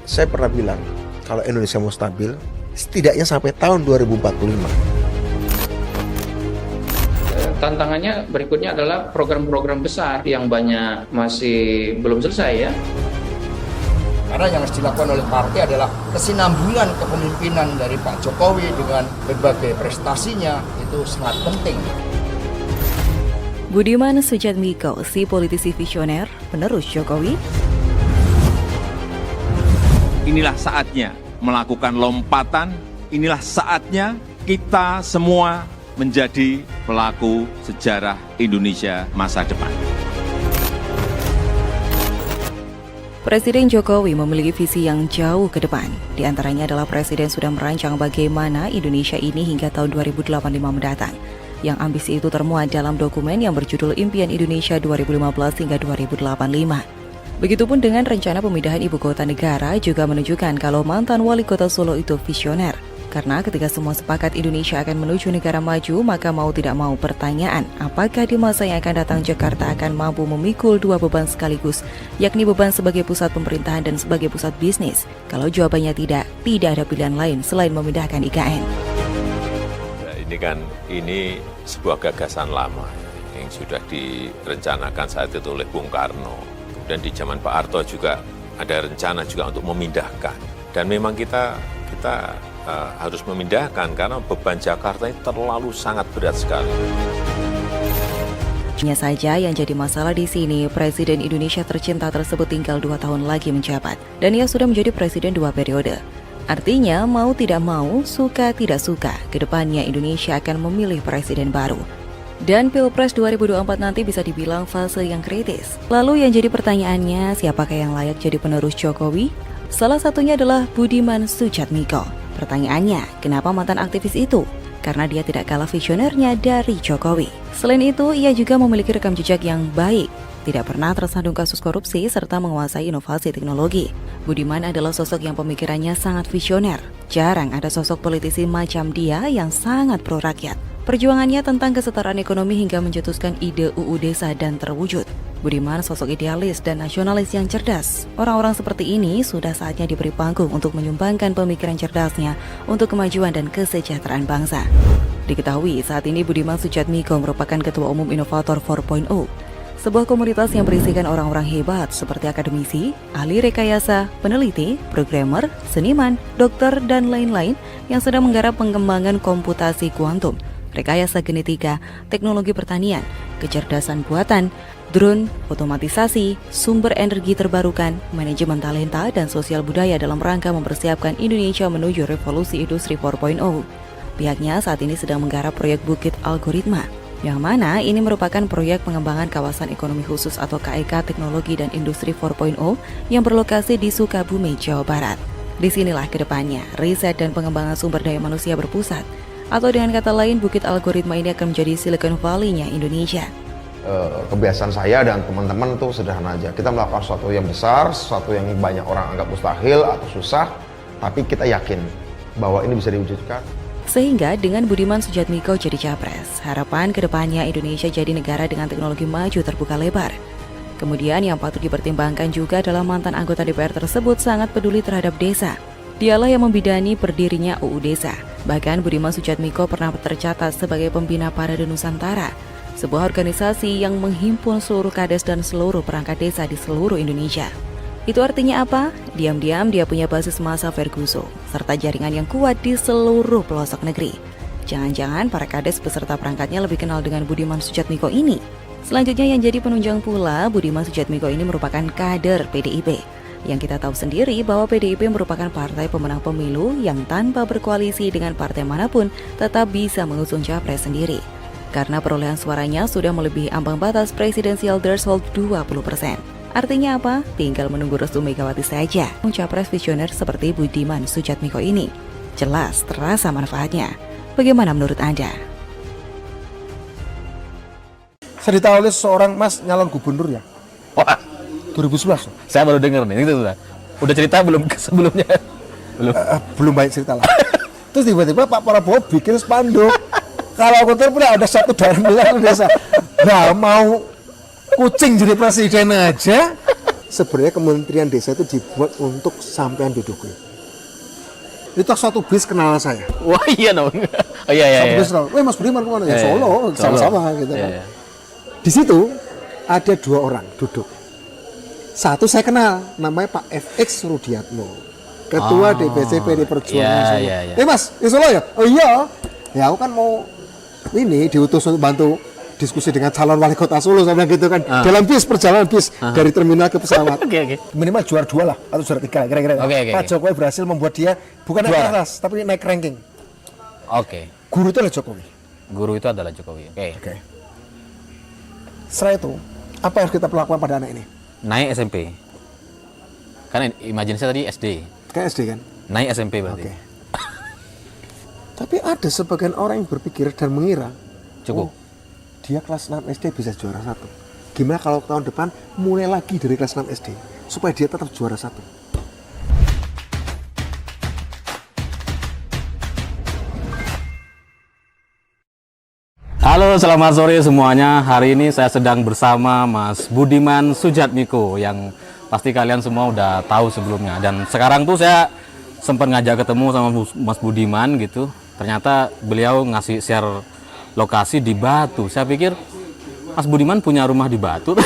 Saya pernah bilang, kalau Indonesia mau stabil, setidaknya sampai tahun 2045. Tantangannya berikutnya adalah program-program besar yang banyak masih belum selesai ya. Karena yang harus dilakukan oleh partai adalah kesinambungan kepemimpinan dari Pak Jokowi dengan berbagai prestasinya itu sangat penting. Budiman Sujatmiko, si politisi visioner, penerus Jokowi. Inilah saatnya melakukan lompatan, inilah saatnya kita semua menjadi pelaku sejarah Indonesia masa depan. Presiden Jokowi memiliki visi yang jauh ke depan. Di antaranya adalah Presiden sudah merancang bagaimana Indonesia ini hingga tahun 2085 mendatang. Yang ambisi itu termuat dalam dokumen yang berjudul Impian Indonesia 2015 hingga 2085. Begitupun dengan rencana pemindahan ibu kota negara juga menunjukkan kalau mantan wali kota Solo itu visioner. Karena ketika semua sepakat Indonesia akan menuju negara maju, maka mau tidak mau pertanyaan, apakah di masa yang akan datang Jakarta akan mampu memikul dua beban sekaligus, yakni beban sebagai pusat pemerintahan dan sebagai pusat bisnis? Kalau jawabannya tidak ada pilihan lain selain memindahkan IKN. Ini sebuah gagasan lama yang sudah direncanakan saat itu oleh Bung Karno. Dan di zaman Pak Harto juga ada rencana juga untuk memindahkan. Dan memang kita harus memindahkan karena beban Jakarta ini terlalu sangat berat sekali. Hanya saja yang jadi masalah di sini, Presiden Indonesia tercinta tersebut tinggal 2 tahun lagi menjabat. Dan ia sudah menjadi presiden 2 periode. Artinya mau tidak mau, suka tidak suka, kedepannya Indonesia akan memilih presiden baru. Dan Pilpres 2024 nanti bisa dibilang fase yang kritis. Lalu yang jadi pertanyaannya, siapakah yang layak jadi penerus Jokowi? Salah satunya adalah Budiman Sujatmiko. Pertanyaannya, kenapa mantan aktivis itu? Karena dia tidak kalah visionernya dari Jokowi. Selain itu, ia juga memiliki rekam jejak yang baik. Tidak pernah tersandung kasus korupsi serta menguasai inovasi teknologi. Budiman adalah sosok yang pemikirannya sangat visioner. Jarang ada sosok politisi macam dia yang sangat pro rakyat. Perjuangannya tentang kesetaraan ekonomi hingga mencetuskan ide UU Desa dan terwujud. Budiman sosok idealis dan nasionalis yang cerdas. Orang-orang seperti ini sudah saatnya diberi panggung untuk menyumbangkan pemikiran cerdasnya untuk kemajuan dan kesejahteraan bangsa. Diketahui saat ini Budiman Sujatmiko merupakan Ketua Umum Inovator 4.0, sebuah komunitas yang berisikan orang-orang hebat seperti akademisi, ahli rekayasa, peneliti, programmer, seniman, dokter, dan lain-lain yang sedang menggarap pengembangan komputasi kuantum, rekayasa genetika, teknologi pertanian, kecerdasan buatan, drone, otomatisasi, sumber energi terbarukan, manajemen talenta, dan sosial budaya dalam rangka mempersiapkan Indonesia menuju revolusi industri 4.0. Pihaknya saat ini sedang menggarap proyek Bukit Algoritma, yang mana ini merupakan proyek pengembangan kawasan ekonomi khusus atau KEK Teknologi dan Industri 4.0 yang berlokasi di Sukabumi, Jawa Barat. Disinilah kedepannya riset dan pengembangan sumber daya manusia berpusat. Atau dengan kata lain, Bukit Algoritma ini akan menjadi Silicon Valley-nya Indonesia. Kebiasaan saya dan teman-teman itu sederhana aja. Kita melakukan sesuatu yang besar, sesuatu yang banyak orang anggap mustahil atau susah, tapi kita yakin bahwa ini bisa diwujudkan. Sehingga dengan Budiman Sujatmiko jadi capres, harapan kedepannya Indonesia jadi negara dengan teknologi maju terbuka lebar. Kemudian yang patut dipertimbangkan juga adalah mantan anggota DPR tersebut sangat peduli terhadap desa. Dialah yang membidani berdirinya UU Desa. Bahkan Budiman Sujatmiko pernah tercatat sebagai pembina Parade Nusantara, sebuah organisasi yang menghimpun seluruh kades dan seluruh perangkat desa di seluruh Indonesia. Itu artinya apa? Diam-diam dia punya basis massa Ferguson, serta jaringan yang kuat di seluruh pelosok negeri. Jangan-jangan para kades beserta perangkatnya lebih kenal dengan Budiman Sujatmiko ini. Selanjutnya yang jadi penunjang pula, Budiman Sujatmiko ini merupakan kader PDIP. Yang kita tahu sendiri bahwa PDIP merupakan partai pemenang pemilu yang tanpa berkoalisi dengan partai manapun tetap bisa mengusung capres sendiri. Karena perolehan suaranya sudah melebihi ambang batas presidensial threshold 20%. Artinya apa? Tinggal menunggu restu Megawati saja. Capres visioner seperti Budiman Sujatmiko ini jelas terasa manfaatnya. Bagaimana menurut Anda? Saya ditawarin seorang mas nyalon gubernur ya. Wah, 2011. saya baru dengar nih, itu udah cerita belum sebelumnya? Belum banyak cerita lah. Terus tiba-tiba Pak Prabowo bikin spanduk. Kalau aku terpilih ada satu daerah desa. Nah, mau kucing jadi presiden aja, sebenarnya Kementerian Desa itu dibuat untuk sampean duduki. Itu suatu bis kenalan saya. Wah iya dong. Oh iya iya. Satu iya. bis kenalan. Weh Mas Budiman kemana? Ya Iya, Solo, iya. sama-sama gitu Iya, kan. iya. Di situ ada 2 orang duduk. Satu saya kenal, namanya Pak FX Rudiatmo, Ketua DPC PD Perjuangan Iya, Solo. iya, iya. Mas, di Solo ya? Oh iya. Ya aku kan mau ini diutus untuk bantu diskusi dengan calon wali kota Solo sama gitu kan. Dalam bis, perjalanan bis dari terminal ke pesawat. Oke. Minimal juara 2 lah atau juara 3 kira-kira. Oke. Pak Jokowi berhasil membuat dia bukan naik kelas tapi naik ranking. Oke. Guru itu adalah Jokowi. Guru itu adalah Jokowi. Oke. Setelah itu, apa yang harus kita lakukan pada anak ini? Naik SMP. Karena imajinasi tadi SD. Kayak SD kan? Naik SMP berarti. Oke. Tapi ada sebagian orang yang berpikir dan mengira, Cukup. dia kelas 6 SD bisa juara 1. Gimana kalau tahun depan mulai lagi dari kelas 6 SD supaya dia tetap juara 1? Halo, selamat sore semuanya. Hari ini saya sedang bersama Mas Budiman Sujatmiko yang pasti kalian semua udah tahu sebelumnya. Dan sekarang tuh saya sempat ngajak ketemu sama Mas Budiman gitu. Ternyata beliau ngasih share lokasi di Batu. Saya pikir Mas Budiman punya rumah di Batu.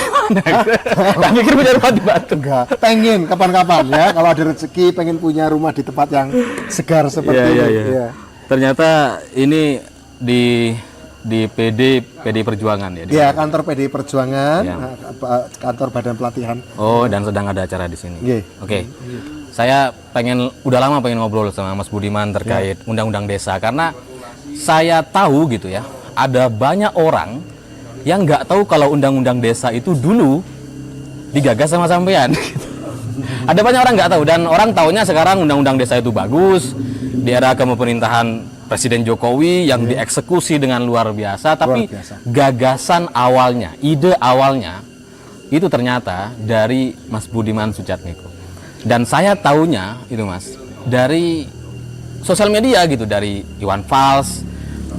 Tak pikir punya rumah di Batu. Enggak, pengen kapan-kapan ya kalau ada rezeki pengen punya rumah di tempat yang segar seperti ini. Iya. Ternyata ini di PD Perjuangan ya. Ya, kantor PDI Perjuangan, Ya. kantor Badan Pelatihan. Oh, dan sedang ada acara di sini. Iya. Oke. Saya udah lama pengen ngobrol sama Mas Budiman terkait Undang-Undang Desa karena saya tahu gitu ya, ada banyak orang yang nggak tahu kalau Undang-Undang Desa itu dulu digagas sama sampean. Ada banyak orang nggak tahu dan orang taunya sekarang Undang-Undang Desa itu bagus di era kepemerintahan Presiden Jokowi yang dieksekusi dengan luar biasa, tapi gagasan awalnya, ide awalnya itu ternyata dari Mas Budiman Sujatmiko. Dan saya taunya itu Mas dari sosial media gitu, dari Iwan Fals,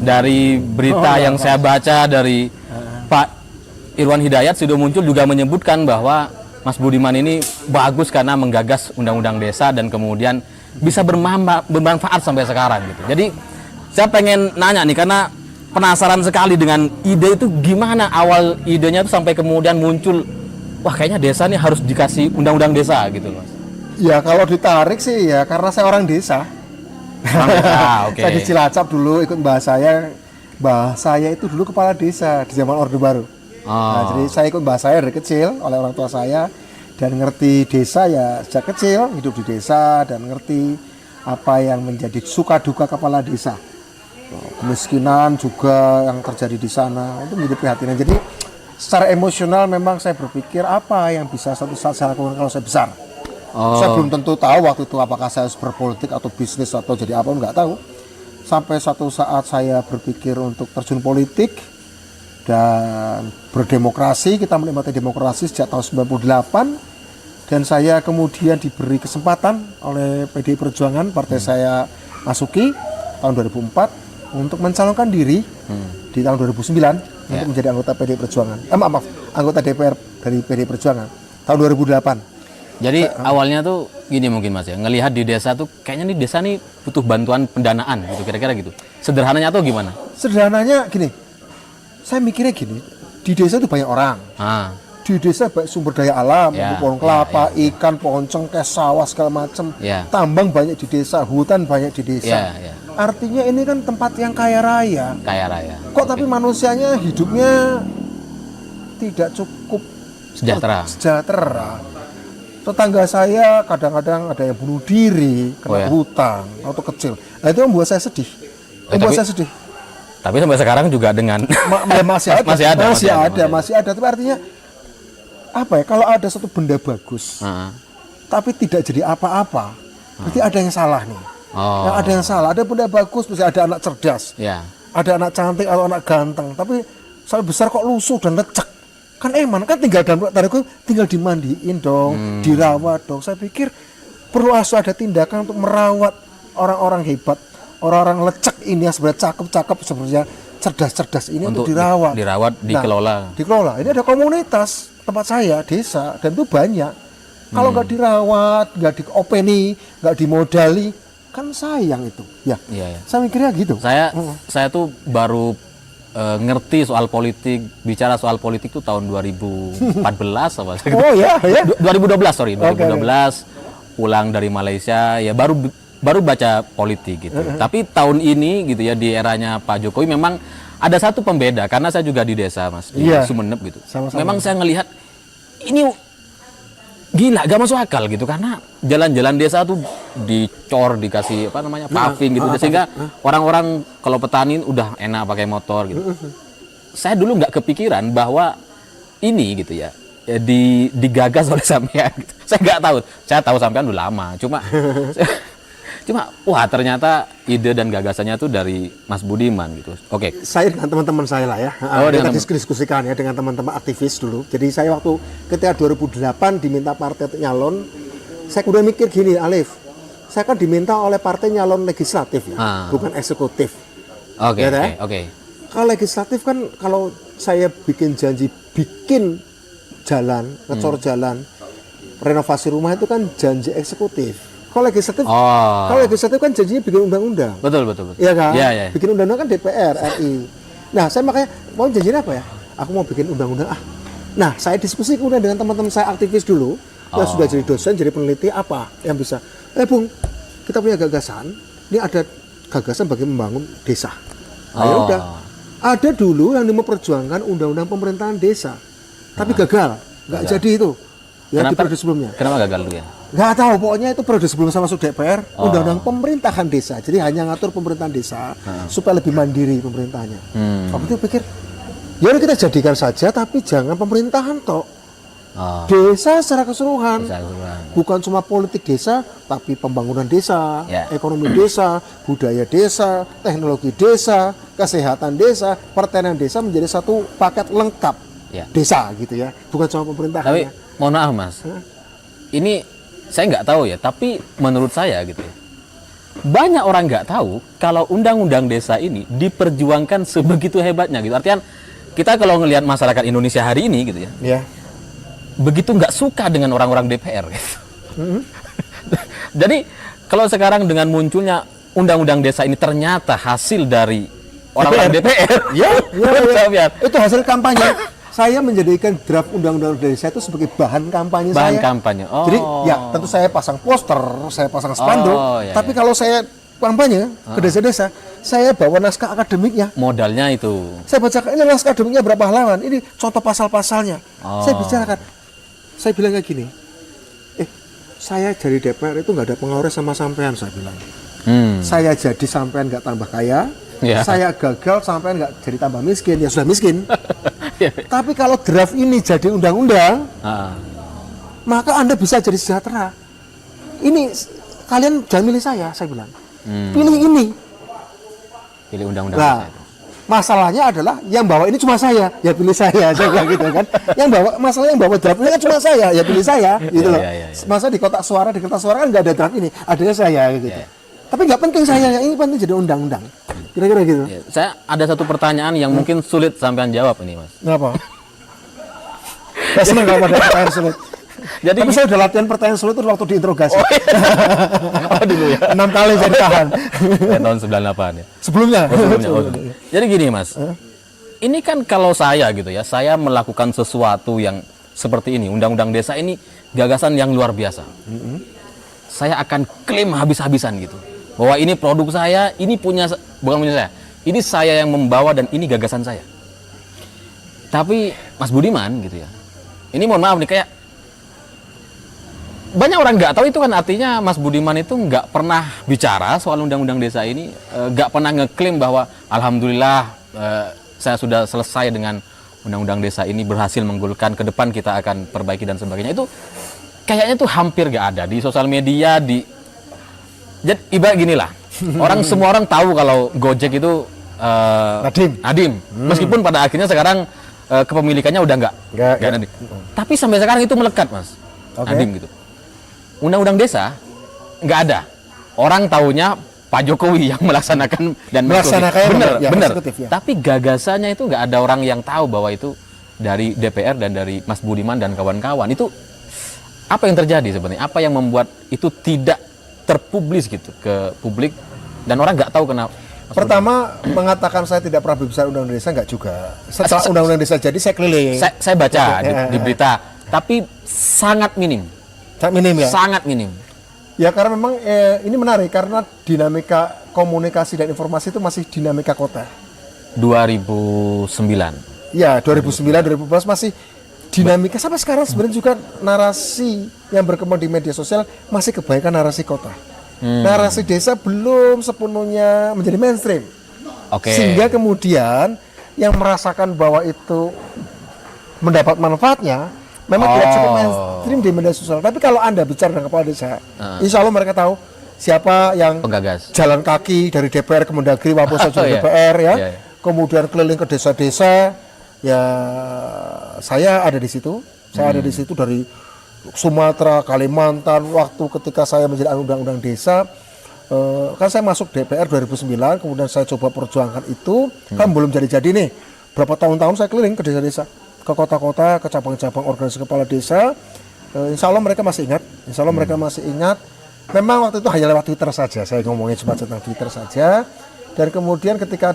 dari berita yang saya baca dari Pak Irwan Hidayat sudah muncul juga menyebutkan bahwa Mas Budiman ini bagus karena menggagas Undang-Undang Desa dan kemudian bisa bermanfaat sampai sekarang gitu. Jadi saya pengen nanya nih karena penasaran sekali dengan ide itu gimana awal idenya itu sampai kemudian muncul, wah kayaknya desa nih harus dikasih Undang-Undang Desa gitu Mas. Ya kalau ditarik sih ya karena saya orang desa. Oke. Saya di Cilacap dulu ikut mbah saya itu dulu kepala desa di zaman Orde Baru. Nah, jadi saya ikut mbah saya dari kecil oleh orang tua saya dan ngerti desa ya sejak kecil, hidup di desa dan ngerti apa yang menjadi suka duka kepala desa. Kemiskinan juga yang terjadi di sana itu menjadi perhatian. Jadi secara emosional memang saya berpikir apa yang bisa suatu saat saya lakukan kalau saya besar. Saya belum tentu tahu waktu itu apakah saya harus berpolitik atau bisnis atau jadi apa, nggak tahu. Sampai suatu saat saya berpikir untuk terjun politik dan berdemokrasi. Kita menikmati demokrasi sejak tahun 98 dan saya kemudian diberi kesempatan oleh PDI Perjuangan, partai saya masuki tahun 2004 untuk mencalonkan diri di tahun 2009 untuk menjadi anggota PDI Perjuangan. Maaf, anggota DPR dari PDI Perjuangan tahun 2008. Jadi awalnya tuh gini mungkin Mas ya, ngelihat di desa tuh kayaknya nih desa nih butuh bantuan pendanaan gitu kira-kira gitu. Sederhananya tuh gimana? Sederhananya gini, saya mikirnya gini, di desa itu banyak orang. Di desa banyak sumber daya alam, pohon kelapa, ikan, pohon cengkeh, sawah segala macam. Tambang banyak di desa, hutan banyak di desa. Artinya ini kan tempat yang kaya raya. Kaya raya. Kok tapi manusianya hidupnya tidak cukup sejahtera. Tetangga saya kadang-kadang ada yang bunuh diri, kena hutang, atau kecil. Nah itu membuat saya sedih. Tapi sampai sekarang juga dengan masih ada. Tapi artinya apa ya? Kalau ada satu benda bagus, tapi tidak jadi apa-apa, berarti ada yang salah nih. Ada yang salah. Ada benda bagus, misalnya ada anak cerdas, ada anak cantik atau anak ganteng, tapi sampai besar kok lusuh dan lecek. Kan kan tinggal dalam tariku tinggal dimandiin dong, dirawat dong. Saya pikir perlu ada tindakan untuk merawat orang-orang hebat, orang-orang lecek ini yang sebenarnya cakep-cakep sebenarnya cerdas-cerdas ini untuk dirawat, dikelola. Dikelola. Ini ada komunitas tempat saya desa dan itu banyak. Kalau nggak dirawat, nggak diopeni, nggak dimodali, kan sayang itu. Ya, Iya, iya. saya mikirnya gitu. Saya tuh baru ngerti soal politik, bicara soal politik tuh tahun 2014 apa? Oh ya, ya. 2012 sorry, 2012 Oke. pulang dari Malaysia ya baru baca politik gitu. Tapi tahun ini gitu ya di eranya Pak Jokowi memang ada satu pembeda karena saya juga di desa Mas, di Iya. Sumeneb gitu. Sama-sama. Memang saya ngelihat ini gila, gak masuk akal gitu karena jalan-jalan desa tuh dicor, dikasih apa namanya paving gitu sehingga orang-orang kalau petani udah enak pakai motor gitu. Saya dulu nggak kepikiran bahwa ini gitu ya digagas oleh sampean gitu. Saya nggak tahu, saya tahu sampean udah lama, cuma wah ternyata ide dan gagasannya tuh dari Mas Budiman gitu. Oke. Saya dengan teman-teman saya lah ya. Kita diskusikan ya dengan teman-teman aktivis dulu. Jadi saya waktu ketika 2008 diminta partai untuk nyalon, saya udah mikir gini, Alif. Saya kan diminta oleh partai nyalon legislatif ya, bukan eksekutif. Oke, Ya, oke. Kalau legislatif kan kalau saya bikin janji bikin jalan, ngecor jalan, renovasi rumah itu kan janji eksekutif. Kalau legislatif kan janjinya bikin undang-undang. Betul. Iya kan? Iya. Bikin undang-undang kan DPR RI. Nah, saya makanya mau janjinya apa ya? Aku mau bikin undang-undang Nah, saya diskusi kemudian dengan teman-teman saya aktivis dulu, yang sudah jadi dosen, jadi peneliti apa yang bisa. Bung, kita punya gagasan. Ini ada gagasan bagi membangun desa. Ya udah. Ada dulu yang memperjuangkan undang-undang pemerintahan desa, tapi gagal, nggak jadi itu. Ya di periode sebelumnya. Kenapa gagal dulu ya? Nggak tahu, pokoknya itu periode sebelum saya masuk DPR, undang-undang pemerintahan desa. Jadi hanya ngatur pemerintahan desa supaya lebih mandiri pemerintahnya. Waktu itu pikir, ya udah kita jadikan saja, tapi jangan pemerintahan toh. Desa secara keseluruhan. Bukan cuma politik desa, tapi pembangunan desa, ekonomi desa, budaya desa, teknologi desa, kesehatan desa, pertanian desa menjadi satu paket lengkap desa gitu ya. Bukan cuma pemerintahan. Tapi mohon maaf Mas, ini saya nggak tahu ya, tapi menurut saya gitu ya, banyak orang nggak tahu kalau undang-undang desa ini diperjuangkan sebegitu hebatnya gitu. Artinya kita kalau ngelihat masyarakat Indonesia hari ini gitu ya, begitu nggak suka dengan orang-orang DPR gitu. Jadi kalau sekarang dengan munculnya undang-undang desa ini ternyata hasil dari orang-orang DPR, itu hasil kampanye. Saya menjadikan draft undang-undang desa itu sebagai bahan kampanye saya. Bahan kampanye. Jadi ya tentu saya pasang poster, saya pasang spanduk. Tapi kalau saya kampanye ke desa-desa, saya bawa naskah akademiknya. Modalnya itu. Saya bacakan ini naskah akademiknya berapa halaman, ini contoh pasal-pasalnya. Saya bicarakan. Saya bilang kayak gini. Saya jadi DPR itu nggak ada pengaruh sama sampean, saya bilang. Saya jadi sampean nggak tambah kaya. Saya gagal sampean nggak jadi tambah miskin, ya sudah miskin. Tapi kalau draft ini jadi undang-undang, maka Anda bisa jadi sejahtera. Ini kalian jangan milih saya bilang. Pilih ini. Pilih undang-undang. Nah, masalahnya adalah yang bawa ini cuma saya, ya pilih saya bilang gitu kan. Yang bawa draft ini kan cuma saya, ya pilih saya gitu loh. Masa di kotak suara, di kertas suara kan nggak ada draft ini, adanya saya gitu. Tapi nggak penting saya, yang ini penting jadi undang-undang. Kira-kira gitu. Saya ada satu pertanyaan yang mungkin sulit sampean jawab ini, Mas. Kenapa? Saya senang kalau ada pertanyaan sulit. Jadi tapi saya udah latihan pertanyaan sulit itu waktu diinterogasi. Dulu ya. 6 kali saya ditahan. Tahun 98 ya. Sebelumnya. Jadi gini, Mas. Ini kan kalau saya gitu ya, saya melakukan sesuatu yang seperti ini, undang-undang desa ini gagasan yang luar biasa. Saya akan klaim habis-habisan gitu. Bahwa ini produk saya, ini bukan punya saya. Ini saya yang membawa dan ini gagasan saya. Tapi Mas Budiman gitu ya. Ini mohon maaf nih, kayak banyak orang nggak tahu, itu kan artinya Mas Budiman itu nggak pernah bicara soal undang-undang desa ini, nggak pernah ngeklaim bahwa alhamdulillah saya sudah selesai dengan undang-undang desa ini, berhasil menggolkan, ke depan kita akan perbaiki dan sebagainya. Itu kayaknya tuh hampir nggak ada di sosial media. Jadi ibarat gini lah, semua orang tahu kalau Gojek itu Nadiem. Meskipun pada akhirnya sekarang kepemilikannya udah nggak Nadiem. Tapi sampai sekarang itu melekat, Mas. Nadiem gitu. Undang-undang desa nggak ada. Orang taunya Pak Jokowi yang melaksanakan dan benar. Ya. Tapi gagasannya itu nggak ada orang yang tahu bahwa itu dari DPR dan dari Mas Budiman dan kawan-kawan. Itu apa yang terjadi sebenarnya? Apa yang membuat itu tidak terpublis gitu ke publik dan orang nggak tahu kenapa? Pertama, mengatakan saya tidak pernah berbicara undang-undang desa enggak juga. Setelah undang-undang desa jadi saya keliling. Saya baca di berita, tapi sangat minim. Sangat minim ya? Sangat minim. Ya karena memang ini menarik karena dinamika komunikasi dan informasi itu masih dinamika kota. 2009. Ya, 2009, 2012 masih dinamika sampai sekarang sebenarnya juga narasi yang berkembang di media sosial masih kebanyakan narasi kota. Narasi desa belum sepenuhnya menjadi mainstream. Oke. Sehingga kemudian yang merasakan bahwa itu mendapat manfaatnya memang tidak cukup mainstream di media sosial. Tapi kalau Anda bicara dengan kepala desa, insya Allah mereka tahu siapa yang Penggagas. jalan kaki dari DPR ke Mendagri maupun saja DPR ya. Iya. Kemudian keliling ke desa-desa. Ya saya ada di situ. Saya ada di situ dari Sumatera, Kalimantan. Waktu ketika saya menjadi undang-undang desa, kan saya masuk DPR 2009, kemudian saya coba perjuangkan itu, kan belum jadi-jadi nih. Berapa tahun-tahun saya keliling ke desa-desa, ke kota-kota, ke cabang-cabang organisasi kepala desa. Insya Allah mereka masih ingat. Insya Allah mereka masih ingat. Memang waktu itu hanya lewat Twitter saja. Saya ngomongin cuma tentang Twitter saja. Dan kemudian ketika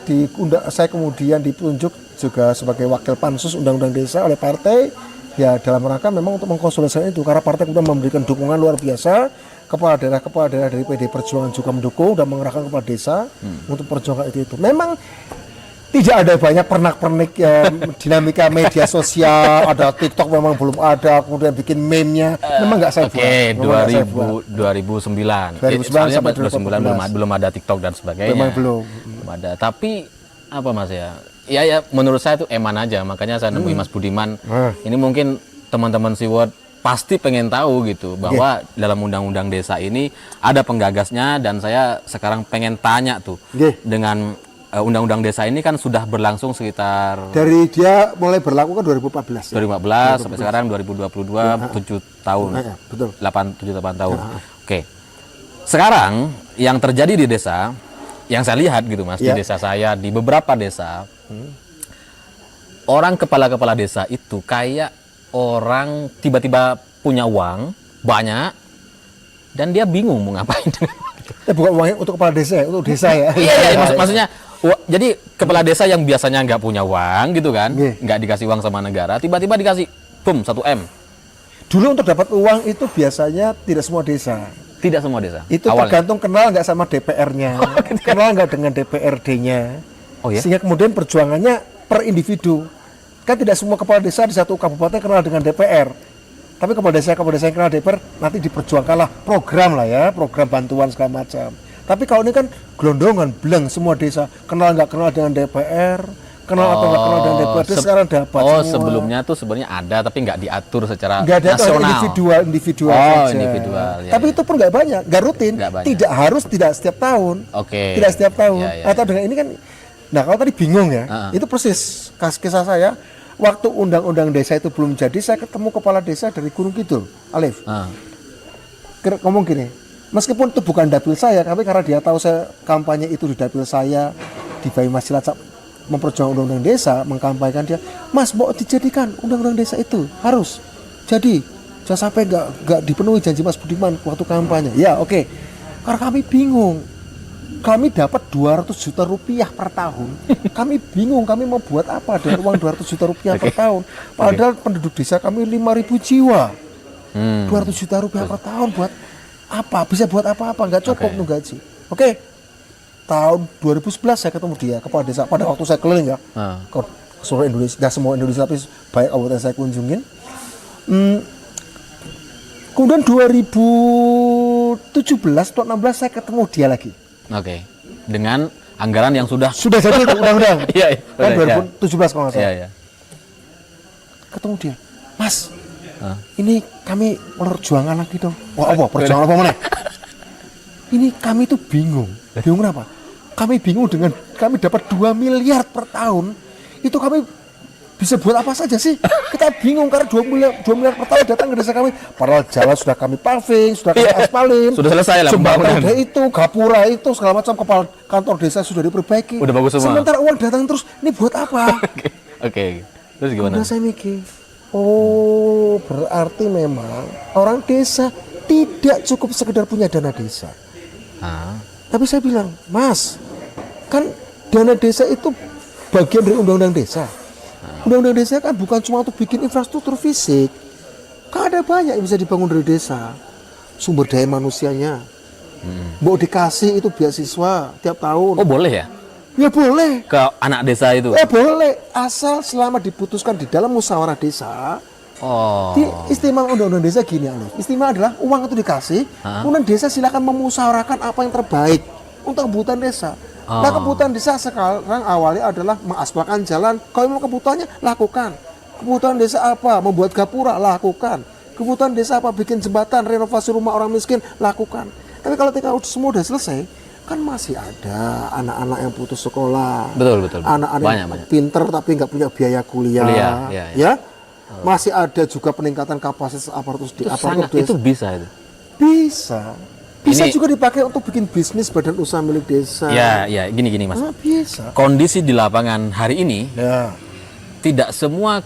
saya kemudian ditunjuk juga sebagai wakil pansus undang-undang desa oleh partai. Ya dalam rangka memang untuk mengkonsolidasikan itu karena partai kemudian memberikan dukungan luar biasa kepala daerah dari PD Perjuangan juga mendukung dan mengerahkan kepala desa untuk perjuangan itu. Memang tidak ada banyak pernak-pernik dinamika media sosial, ada TikTok memang belum ada, kemudian bikin meme-nya memang nggak saya buat. 2009. 2009 sampai 2009 belum ada TikTok dan sebagainya. Memang belum ada. Tapi apa Mas ya? Ya menurut saya itu eman aja, makanya saya nemui Mas Budiman. Ini mungkin teman-teman Siwot pasti pengen tahu gitu bahwa dalam undang-undang desa ini ada penggagasnya dan saya sekarang pengen tanya tuh dengan undang-undang desa ini kan sudah berlangsung sekitar dari dia mulai berlaku kan 2014 ya? 2014 sampai sekarang 2022 7 tahun. Betul. 7-8 tahun. Oke. Sekarang yang terjadi di desa yang saya lihat gitu Mas, di desa saya, di beberapa desa, orang kepala-kepala desa itu kayak orang tiba-tiba punya uang banyak dan dia bingung mau ngapain dengan bukan uangnya untuk kepala desa ya, untuk desa ya. Iya, maksudnya jadi kepala desa yang biasanya nggak punya uang gitu kan, nggak dikasih uang sama negara, tiba-tiba dikasih 1 M. Dulu untuk dapat uang itu biasanya tidak semua desa. Tidak semua desa. Itu awalnya tergantung kenal nggak sama DPR-nya, kenal nggak dengan DPRD-nya. Oh ya. Sehingga kemudian perjuangannya per individu. Kan tidak semua kepala desa di satu kabupaten kenal dengan DPR. Tapi kepala desa yang kenal DPR nanti diperjuangkanlah program lah ya, program bantuan segala macam. Tapi kalau ini kan gelondongan, belang semua desa kenal nggak kenal dengan DPR. Kenal atau nggak kenal dengan DPRD sekarang dapat semua. Sebelumnya tuh sebenarnya ada tapi nggak diatur secara nggak ada, nasional. Individual saja. Individual. Ya, tapi itu pun nggak banyak, nggak rutin. Tidak harus tidak setiap tahun. Tidak setiap tahun. Atau dengan ini kan, nah kalau tadi bingung ya, itu persis kisah saya. Waktu undang-undang desa itu belum jadi, saya ketemu kepala desa dari Gunung Kidul, Alif. Ngomong gini, meskipun itu bukan dapil saya, tapi karena dia tahu saya kampanye itu di dapil saya di Banyumas Cilacap, memperjuangkan undang-undang desa, mengkampanyekan dia, Mas, mau dijadikan undang-undang desa itu harus jadi, jangan sampai nggak dipenuhi janji Mas Budiman waktu kampanye. Ya oke. Karena kami bingung, kami dapat 200 juta rupiah per tahun, kami bingung kami mau buat apa dengan uang 200 juta rupiah per tahun, padahal penduduk desa kami 5.000 jiwa, 200 juta rupiah per tahun buat apa? Bisa buat apa-apa? Nggak cukup untuk gaji. Oke. Tahun 2011 saya ketemu dia kepala desa pada waktu saya keliling ya ke seluruh Indonesia, nggak semua Indonesia tapi banyak kabupaten saya kunjungin. Kemudian 2017 atau 16 saya ketemu dia lagi. Dengan anggaran yang sudah jadi undang-undang. Iya. Kan 2017 kalau nggak salah. Iya. Ketemu dia, Mas, ini kami perjuangan lagi dong. Wah apa? Perjuangan apa mana? Ini kami tuh bingung. Bingung kenapa? Kami bingung dengan kami dapat 2 miliar per tahun. Itu kami bisa buat apa saja sih? Kita bingung karena 2 miliar per tahun datang ke desa kami. Padahal jalan sudah kami paving, sudah kami aspalin. Sudah selesai lah pembangunan. Ada itu, gapura itu, segala macam kepala kantor desa sudah diperbaiki. Udah bagus semua. Sementara uang datang terus, ini buat apa? Oke. Terus gimana? Udah saya mikir, Oh, berarti memang orang desa tidak cukup sekedar punya dana desa. Tapi saya bilang, Mas, kan dana desa itu bagian dari undang-undang desa. Undang-undang desa kan bukan cuma untuk bikin infrastruktur fisik. Kan ada banyak yang bisa dibangun dari desa. Sumber daya manusianya. Mau dikasih itu beasiswa tiap tahun. Oh boleh ya? Ya boleh. Ke anak desa itu? Boleh, asal selama diputuskan di dalam musyawarah desa. Oh. Istimewa undang-undang desa gini, Alif. Istimewa adalah uang itu dikasih, kemudian desa silakan memusyawarahkan apa yang terbaik untuk kebutuhan desa. Nah, kebutuhan desa sekarang awalnya adalah mengaspalkan jalan. Kalau memang kebutuhannya, lakukan. Kebutuhan desa apa? Membuat gapura, lakukan. Kebutuhan desa apa? Bikin jembatan, renovasi rumah orang miskin, lakukan. Tapi kalau semua udah selesai, kan masih ada anak-anak yang putus sekolah. Betul. Anak-anak yang pinter tapi nggak punya biaya kuliah. Ya. Masih ada juga peningkatan kapasitas aparatur desa. Itu bisa itu. Bisa juga dipakai untuk bikin bisnis badan usaha milik desa. Ya, gini Mas. Bisa. Kondisi di lapangan hari ini, tidak semua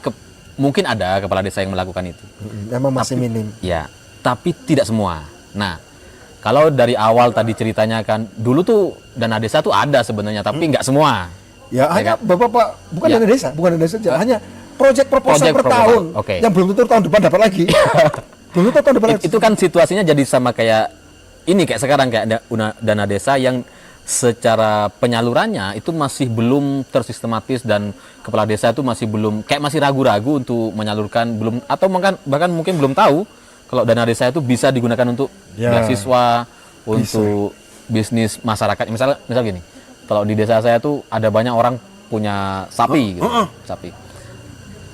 mungkin ada kepala desa yang melakukan itu. Memang masih minim. Ya, tapi tidak semua. Nah, kalau dari awal tadi ceritanya kan, dulu tuh dana desa tuh ada sebenarnya, tapi nggak semua. Ya, hanya Bapak bukan dana desa, hanya proyek proposal per tahun. Yang belum tentu tahun depan dapat lagi. Belum tentu tahun depan lagi. Itu kan situasinya jadi sama kayak sekarang kayak dana desa yang secara penyalurannya itu masih belum tersistematis dan kepala desa itu masih ragu-ragu untuk menyalurkan, bahkan mungkin belum tahu kalau dana desa itu bisa digunakan untuk beasiswa, untuk bisnis masyarakat. Misal gini, kalau di desa saya tuh ada banyak orang punya sapi, sapi.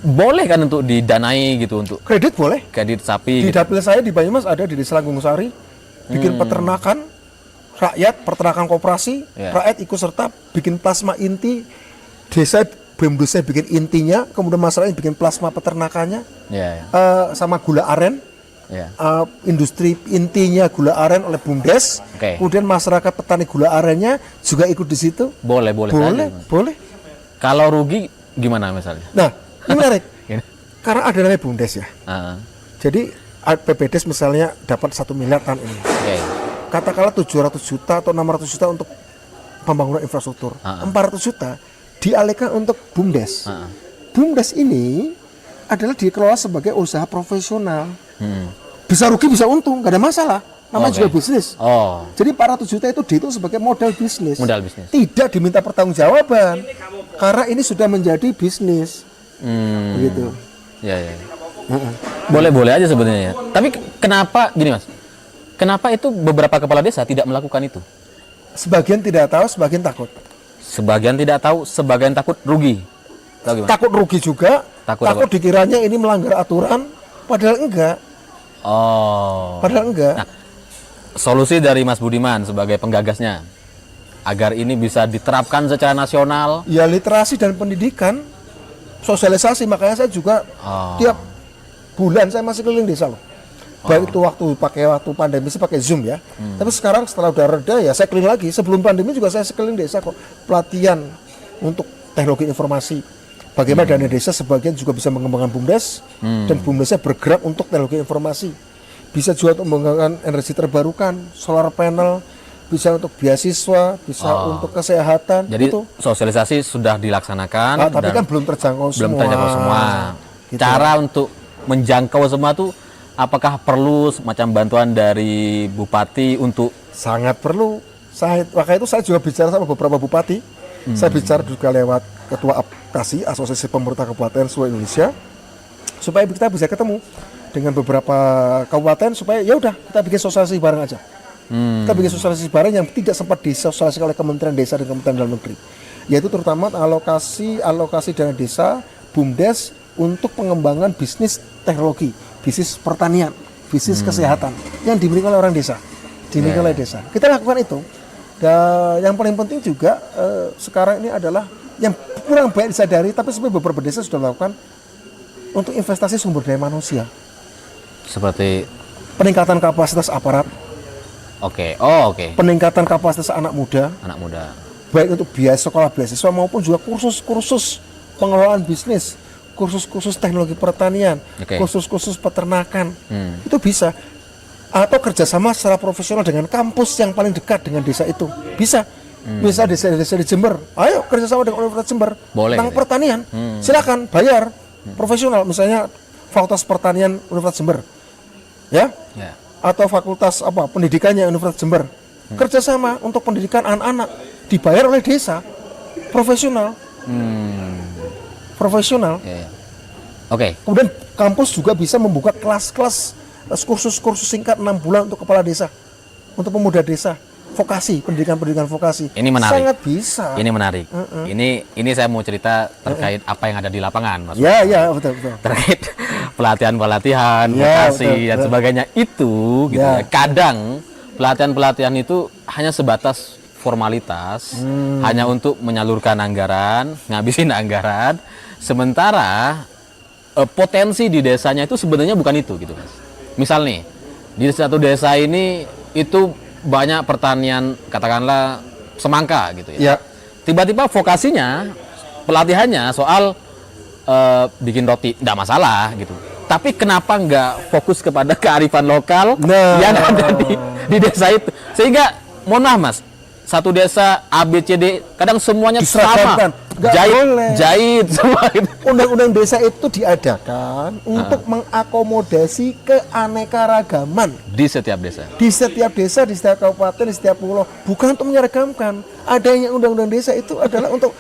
Boleh kan untuk didanai gitu, untuk kredit boleh. Kredit sapi. Di dapil saya di Banyumas ada di Desa Langgung Sari, bikin peternakan rakyat, peternakan koperasi, rakyat ikut serta bikin plasma inti. Desa BEM-desa bikin intinya, kemudian masyarakat bikin plasma peternakannya, sama gula aren. Industri intinya gula aren oleh BUMDes. Kemudian masyarakat petani gula arennya juga ikut di situ. Boleh. Kalau rugi gimana misalnya? Nah, ini menarik. Karena ada namanya BUMDes ya. Jadi PPDes misalnya dapat 1 miliar tahun ini. Katakanlah 700 juta atau 600 juta untuk pembangunan infrastruktur. 400 juta dialihkan untuk BUMDes. BUMDes ini adalah dikelola sebagai usaha profesional. Bisa rugi bisa untung, nggak ada masalah. Namanya juga bisnis. Jadi 400 juta itu dihitung sebagai modal bisnis. Tidak diminta pertanggungjawaban karena ini sudah menjadi bisnis. Begitu. Boleh aja sebenarnya. Tapi kenapa gini Mas? Kenapa itu beberapa kepala desa tidak melakukan itu? Sebagian tidak tahu, sebagian takut. Sebagian tidak tahu, sebagian takut rugi. Takut rugi juga. Takut dikiranya ini melanggar aturan. Padahal enggak. Nah, solusi dari Mas Budiman sebagai penggagasnya agar ini bisa diterapkan secara nasional. Ya literasi dan pendidikan, sosialisasi. Makanya saya juga tiap bulan saya masih keliling desa loh. Baik itu waktu pandemi saya pakai Zoom ya. Tapi sekarang setelah udah reda ya saya keliling lagi. Sebelum pandemi juga saya sekeliling desa kok, pelatihan untuk teknologi informasi. Bagaimana dana desa sebagian juga bisa mengembangkan BUMDes dan BUMDesnya bergerak untuk teknologi informasi. Bisa juga untuk mengembangkan energi terbarukan, solar panel, bisa untuk beasiswa, bisa untuk kesehatan. Jadi itu sosialisasi sudah dilaksanakan. Tapi kan belum terjangkau semua. Gitu. Cara untuk menjangkau semua tuh apakah perlu semacam bantuan dari bupati untuk? Sangat perlu. Makanya itu saya juga bicara sama beberapa bupati. Saya bicara juga lewat Ketua APKASI, Asosiasi Pemerintah Kabupaten seluruh Indonesia, supaya kita bisa ketemu dengan beberapa kabupaten supaya ya udah kita bikin sosialisasi bareng aja. Kita bikin sosialisasi bareng yang tidak sempat disosialisasikan oleh Kementerian Desa dan Kementerian Dalam Negeri, yaitu terutama alokasi dana desa BUMDes untuk pengembangan bisnis teknologi, bisnis pertanian, bisnis kesehatan yang dimiliki oleh orang desa, dimiliki oleh desa. Kita lakukan itu. Dan yang paling penting juga sekarang ini adalah yang kurang banyak disadari, tapi sebenarnya beberapa desa sudah melakukan untuk investasi sumber daya manusia. Seperti peningkatan kapasitas aparat. Peningkatan kapasitas anak muda. Baik untuk biaya sekolah beasiswa maupun juga kursus-kursus pengelolaan bisnis, kursus-kursus teknologi pertanian, Oke. kursus-kursus peternakan, itu bisa. Atau kerjasama secara profesional dengan kampus yang paling dekat dengan desa itu, bisa. Bisa desa-desa di Jember, ayo kerjasama dengan Universitas Jember Boleh, tentang gitu ya? pertanian, silakan bayar profesional, misalnya Fakultas Pertanian Universitas Jember, ya, Ya. atau fakultas apa pendidikannya Universitas Jember, kerjasama untuk pendidikan anak-anak dibayar oleh desa, profesional. Profesional. Ya, ya. Oke. Kemudian kampus juga bisa membuka kelas-kelas kursus-kursus singkat 6 bulan untuk kepala desa, untuk pemuda desa, vokasi, pendidikan vokasi. Ini menarik. Sangat bisa. Ini menarik. Ini saya mau cerita terkait apa yang ada di lapangan, Mas. Ya, ya, betul. Terkait pelatihan-pelatihan, Ya, vokasi betul, dan betul. sebagainya itu gitu Ya. ya. Kadang pelatihan-pelatihan itu hanya sebatas formalitas, hanya untuk menyalurkan anggaran, ngabisin anggaran, sementara potensi di desanya itu sebenarnya bukan itu gitu, Mas. Misal nih, di satu desa ini itu banyak pertanian katakanlah semangka gitu ya. Ya. Tiba-tiba vokasinya, pelatihannya soal bikin roti, tidak masalah gitu. Tapi kenapa nggak fokus kepada kearifan lokal Nah. yang ada di desa itu? Sehingga, mohon maaf Mas, satu desa A, B, C, D, kadang semuanya sama. Diseragamkan. Nggak boleh. Jahit semua gitu. Undang-undang desa itu diadakan untuk mengakomodasi keanekaragaman Di setiap desa. di setiap desa, di setiap kabupaten, di setiap pulau, bukan untuk menyeragamkan. Adanya undang-undang desa itu adalah untuk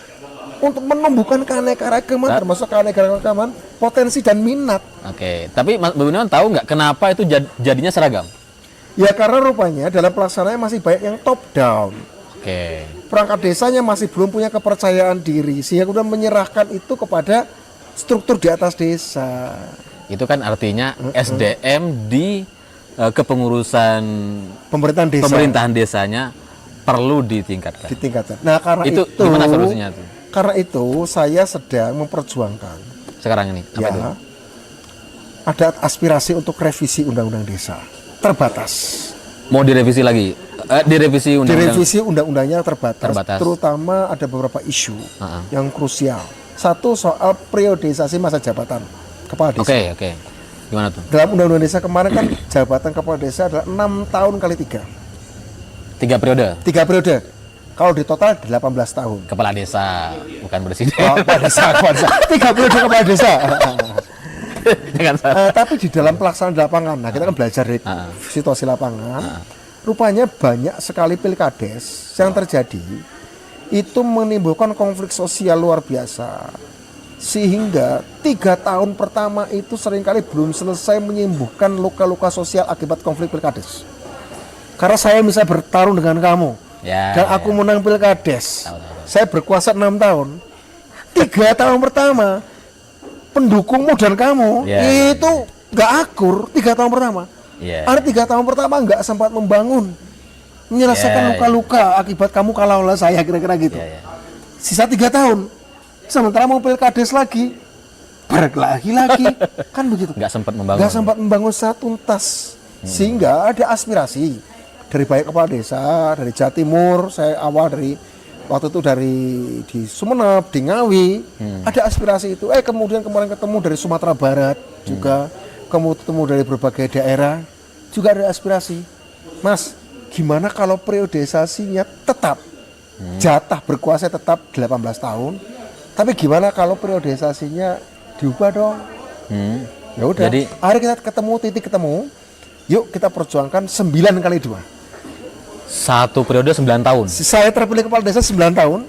menumbuhkan keanekaragaman, termasuk keanekaragaman potensi dan minat. Oke, tapi Mas Buniman tahu nggak kenapa itu jadinya seragam? Ya karena rupanya dalam pelaksanaannya masih banyak yang top down. Oke. Perangkat desanya masih belum punya kepercayaan diri, sehingga kemudian menyerahkan itu kepada struktur di atas desa. Itu kan artinya SDM di kepengurusan Pemerintahan desa desanya perlu ditingkatkan. ditingkatkan. Nah karena Itu gimana solusinya tuh? Karena itu saya sedang memperjuangkan Sekarang ini apa itu? ada aspirasi untuk revisi undang-undang desa terbatas. Mau direvisi lagi? Direvisi undang-undang. Direvisi undang-undangnya terbatas, Terbatas. terutama ada beberapa isu yang krusial. Satu soal periodisasi masa jabatan kepala desa. Oke. Gimana tuh? Dalam undang-undang desa kemarin kan jabatan kepala desa adalah 6 tahun kali 3. 3 periode 3 periode. Kalau di total 18 tahun. kepala desa, bukan presiden. Oh, kepala desa. 3 periode kepala desa. Jangan salah. Tapi di dalam pelaksanaan di lapangan, nah kita kan belajar dari situasi lapangan. Rupanya banyak sekali pilkades yang terjadi itu menimbulkan konflik sosial luar biasa, sehingga 3 tahun pertama itu seringkali belum selesai menyembuhkan luka-luka sosial akibat konflik pilkades. Karena saya bisa bertarung dengan kamu dan aku menang pilkades, saya berkuasa 6 tahun, 3 tahun pertama pendukungmu dan kamu itu nggak akur 3 tahun pertama. Ada 3 tahun pertama nggak sempat membangun, menyelesaikan luka-luka akibat kamu kalah oleh saya, kira-kira gitu. Sisa 3 tahun, sementara mau pilkades lagi, berkelahi lagi, kan begitu. Nggak sempat membangun. Nggak sempat membangun secara tuntas, sehingga ada aspirasi dari banyak kepala desa, dari Jawa Timur, saya awal dari waktu itu dari di Sumeneb, di Ngawi, ada aspirasi itu. Kemudian kemarin ketemu dari Sumatera Barat juga, ketemu dari berbagai daerah, juga ada aspirasi. Mas, gimana kalau periodisasinya tetap, jatah berkuasa tetap 18 tahun, tapi gimana kalau periodisasinya diubah dong? Ya udah, Jadi- akhirnya kita ketemu, titik ketemu, yuk kita perjuangkan 9 kali 2. Satu periode 9 tahun. Saya terpilih kepala desa 9 tahun,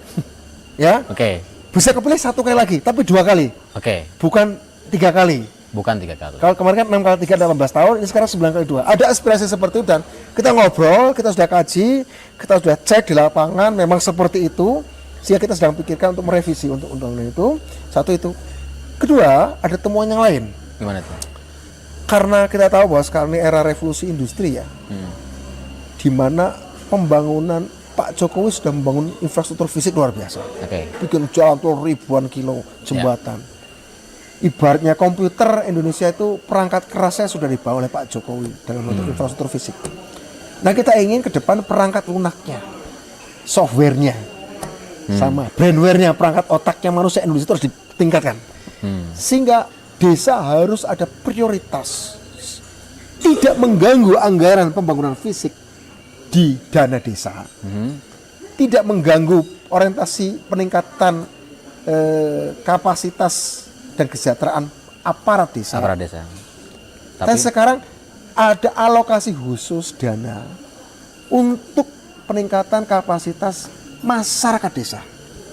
ya. Oke. Bisa kepilih 1 kali lagi, tapi 2 kali, Oke. bukan 3 kali. Bukan 3 kali. Kalau kemarin kan 6 kali 3 18 tahun, ini sekarang 9 kali 2. Ada aspirasi seperti itu dan kita ngobrol, kita sudah kaji, kita sudah cek di lapangan, memang seperti itu. Sehingga kita sedang pikirkan untuk merevisi untuk undang-undang itu. Satu itu. Kedua, ada temuan yang lain. Gimana tuh? Karena kita tahu bahwa sekarang ini era revolusi industri ya, di mana pembangunan Pak Jokowi sudah membangun infrastruktur fisik luar biasa. Oke. Bikin jalan tol ribuan kilo, jembatan. Ibaratnya komputer Indonesia itu perangkat kerasnya sudah dibawa oleh Pak Jokowi dalam bentuk infrastruktur fisik. Nah kita ingin ke depan perangkat lunaknya, softwarenya, sama brandware-nya, perangkat otaknya manusia Indonesia itu harus ditingkatkan. Sehingga desa harus ada prioritas, tidak mengganggu anggaran pembangunan fisik di dana desa, tidak mengganggu orientasi peningkatan kapasitas dan kesejahteraan aparat desa. Tapi sekarang ada alokasi khusus dana untuk peningkatan kapasitas masyarakat desa,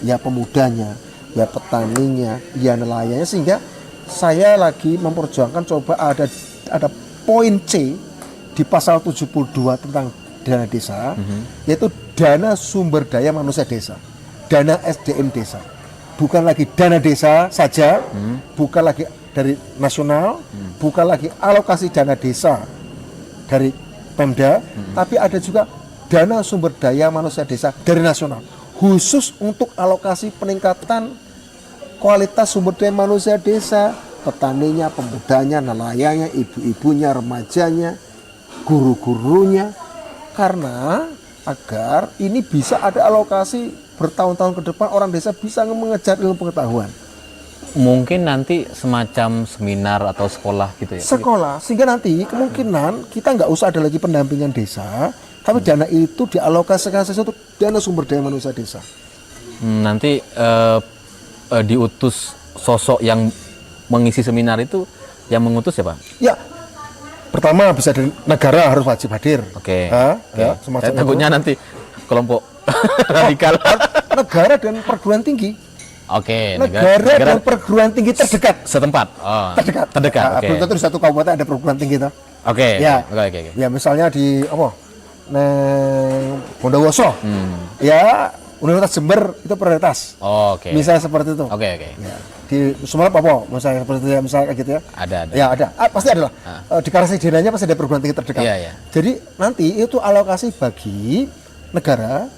ya pemudanya, ya petaninya, ya nelayannya, sehingga saya lagi memperjuangkan coba ada poin C di pasal 72 tentang dana desa, yaitu dana sumber daya manusia desa, dana SDM desa, bukan lagi dana desa saja, bukan lagi dari nasional, bukan lagi alokasi dana desa dari Pemda, tapi ada juga dana sumber daya manusia desa dari nasional, khusus untuk alokasi peningkatan kualitas sumber daya manusia desa, petaninya, pemudanya, nelayannya, ibu-ibunya, remajanya, guru-gurunya, karena agar ini bisa ada alokasi bertahun-tahun ke depan, orang desa bisa mengejar ilmu pengetahuan. Mungkin nanti semacam seminar atau sekolah gitu ya? Sekolah, sehingga nanti kemungkinan kita nggak usah ada lagi pendampingan desa, tapi dana itu dialokasikan untuk dana sumber daya manusia desa. Nanti diutus sosok yang mengisi seminar itu, yang mengutus ya Pak? Ya, pertama bisa dari negara harus wajib hadir. Oke. Ya, semacam Saya takutnya itu. nanti kelompok radikal. Negara dan perguruan tinggi. Oke. Negara dan perguruan tinggi terdekat. Setempat. Oh, Terdekat. Terdekat. Nah, Oke. belum tentu di satu kabupaten ada perguruan tinggi toh. Oke. Ya. Oke. Ya misalnya di apa? Bondowoso. Ya, Universitas Jember itu prioritas. Oke. Misalnya seperti itu. Oke. Ya. Di Sumeneb apa? Misalnya seperti itu ya, misalnya kayak gitu ya. Ada. Ya ada. Pasti ada lah. Di Karasidenanya pasti ada perguruan tinggi terdekat. Iya. Jadi nanti itu alokasi bagi negara.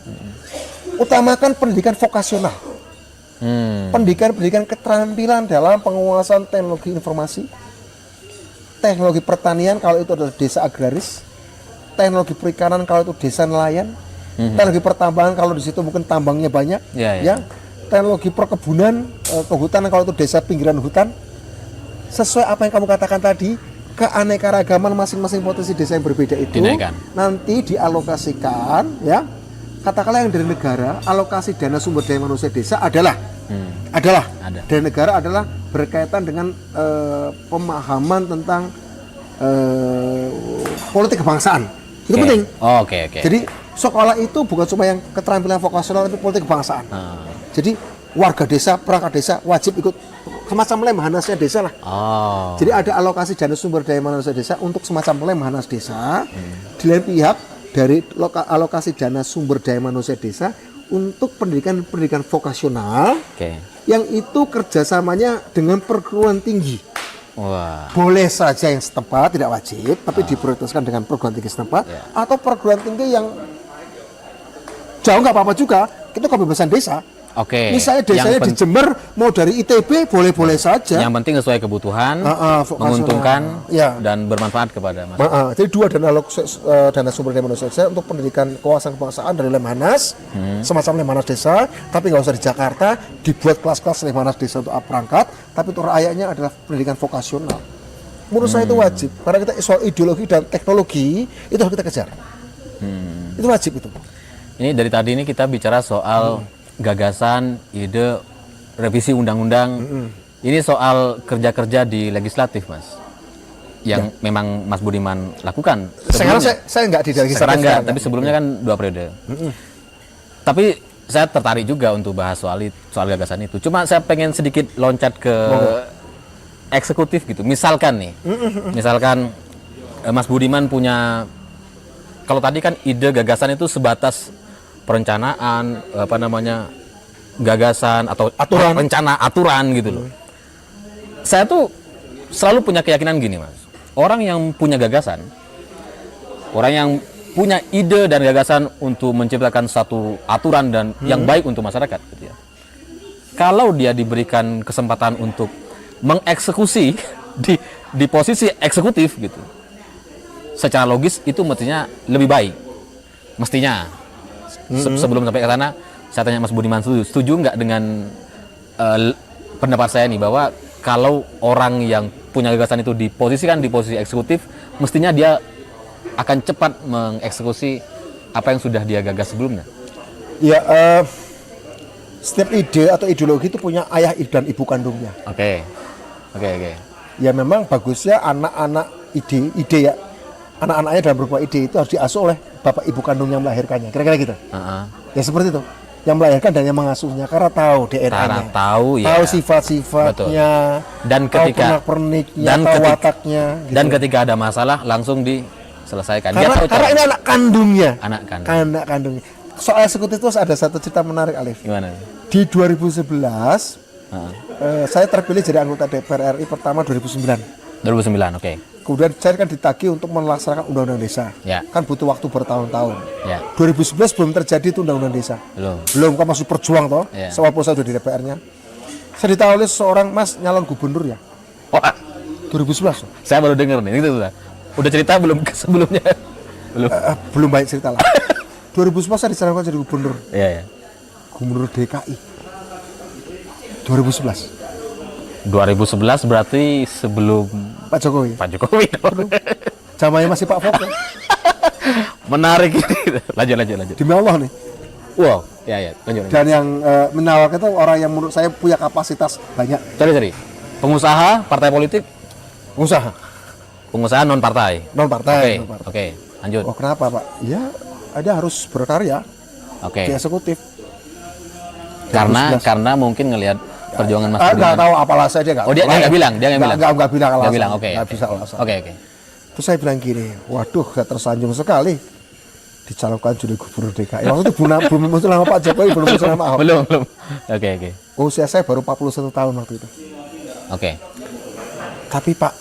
Utamakan pendidikan vokasional. Pendidikan keterampilan dalam penguasaan teknologi informasi, teknologi pertanian kalau itu adalah desa agraris, teknologi perikanan kalau itu desa nelayan, teknologi pertambangan kalau di situ mungkin tambangnya banyak, ya. Teknologi perkebunan, kehutanan kalau itu desa pinggiran hutan. Sesuai apa yang kamu katakan tadi, keanekaragaman masing-masing potensi desa yang berbeda itu dinaikkan. Nanti dialokasikan, ya. Katakanlah yang dari negara, alokasi dana sumber daya manusia desa adalah dari negara adalah berkaitan dengan pemahaman tentang politik kebangsaan. Itu penting. Oke. Jadi sekolah itu bukan cuma yang keterampilan vokasional, tapi politik kebangsaan. Jadi warga desa, perangkat desa wajib ikut semacam lemhanas desa lah. Jadi ada alokasi dana sumber daya manusia desa untuk semacam lemhanas desa. Di lain pihak dari alokasi dana sumber daya manusia desa untuk pendidikan vokasional, yang itu kerjasamanya dengan perguruan tinggi. Wah. Boleh saja yang setempat, tidak wajib, tapi diprioritaskan dengan perguruan tinggi setempat, atau perguruan tinggi yang jauh nggak apa-apa juga, itu kebebasan desa. Oke. Misalnya desanya di Jember, mau dari ITB boleh-boleh saja. Yang penting sesuai kebutuhan, menguntungkan, dan bermanfaat kepada masyarakat. Jadi dua dana sumber daya manusia desa untuk pendidikan keuangan kebangsaan dari Lemhanas, semacam Lemhanas desa, tapi nggak usah di Jakarta, dibuat kelas-kelas Lemhanas desa untuk perangkat, tapi untuk rakyatnya adalah pendidikan vokasional. Menurut saya itu wajib, karena kita soal ideologi dan teknologi itu harus kita kejar. Itu wajib itu. Ini dari tadi ini kita bicara soal gagasan, ide, revisi undang-undang. Ini soal kerja-kerja di legislatif, Mas. Yang memang Mas Budiman lakukan. Sekarang saya nggak di legislatif. Sekarang nggak, tapi sebelumnya kan 2 periode. Tapi saya tertarik juga untuk bahas soal gagasan itu. Cuma saya pengen sedikit loncat ke eksekutif gitu. Misalkan nih, misalkan Mas Budiman punya, kalau tadi kan ide gagasan itu sebatas perencanaan, gagasan atau aturan gitu loh. Saya tuh selalu punya keyakinan gini, Mas. Orang yang punya gagasan, orang yang punya ide dan gagasan untuk menciptakan satu aturan dan yang baik untuk masyarakat gitu ya. Kalau dia diberikan kesempatan untuk mengeksekusi di posisi eksekutif gitu, secara logis itu mestinya lebih baik. Mestinya. Sebelum sampai ke sana, saya tanya Mas Budiman, setuju nggak dengan pendapat saya nih, bahwa kalau orang yang punya gagasan itu diposisikan di posisi eksekutif, mestinya dia akan cepat mengeksekusi apa yang sudah dia gagas sebelumnya. Ya, setiap ide atau ideologi itu punya ayah dan ibu kandungnya. Oke. Ya memang bagusnya anak-anak ide ya, anak-anaknya dalam berupa ide itu harus diasuh oleh bapak ibu kandung yang melahirkannya. Kira-kira gitu. Ya seperti itu. Yang melahirkan dan yang mengasuhnya karena tahu DNA-nya, tahu sifat-sifatnya, dan ketika pernik-perniknya, tahu wataknya. Gitu. Dan ketika ada masalah langsung diselesaikan. Karena ini anak kandungnya. Anak kandungnya. Soal eksekutif itu ada satu cerita menarik, Alif. Gimana? Di 2011, saya terpilih jadi anggota DPR RI pertama 2009. 2009, oke. Kemudian saya kan ditagih untuk melaksanakan undang-undang desa. Ya. Kan butuh waktu bertahun-tahun. Ya. 2011 belum terjadi itu undang-undang desa. Belum kan masih berjuang toh. Ya. Walaupun saya sudah di DPR-nya. Saya ditawari seorang Mas nyalon gubernur ya. Oh, 2011. Saya baru dengar nih. Itu udah cerita belum sebelumnya? Belum. Belum banyak cerita lah. 2011 saya dicalonkan jadi gubernur. Iya. Gubernur DKI. 2011. 2011 berarti sebelum Pak Jokowi. Zamannya masih Pak Fokke. Menarik ini. Lanjut. Demi Allah nih. Wow, ya, lanjut. Dan yang menawarkan itu orang yang menurut saya punya kapasitas banyak. Sorry. Pengusaha, partai politik? Pengusaha non partai. Oke, lanjut. Oh, kenapa, Pak? Ya, ada harus berkarya. Oke. Di eksekutif. Karena mungkin ngelihat perjuangan Mas Budiman. Enggak tahu apalah saya dia enggak. Oh, dia enggak bilang, Enggak bilang alasan. Enggak bilang, oke. Enggak bisa alasan. Oke. Terus saya bilang gini, waduh, saya tersanjung sekali dicalonkan jadi gubernur DKI. Waktu itu belum muncul nama Pak Jokowi, belum muncul nama Ahok. Belum. Oke. Usia saya baru 41 tahun waktu itu. Oke. Tapi Pak,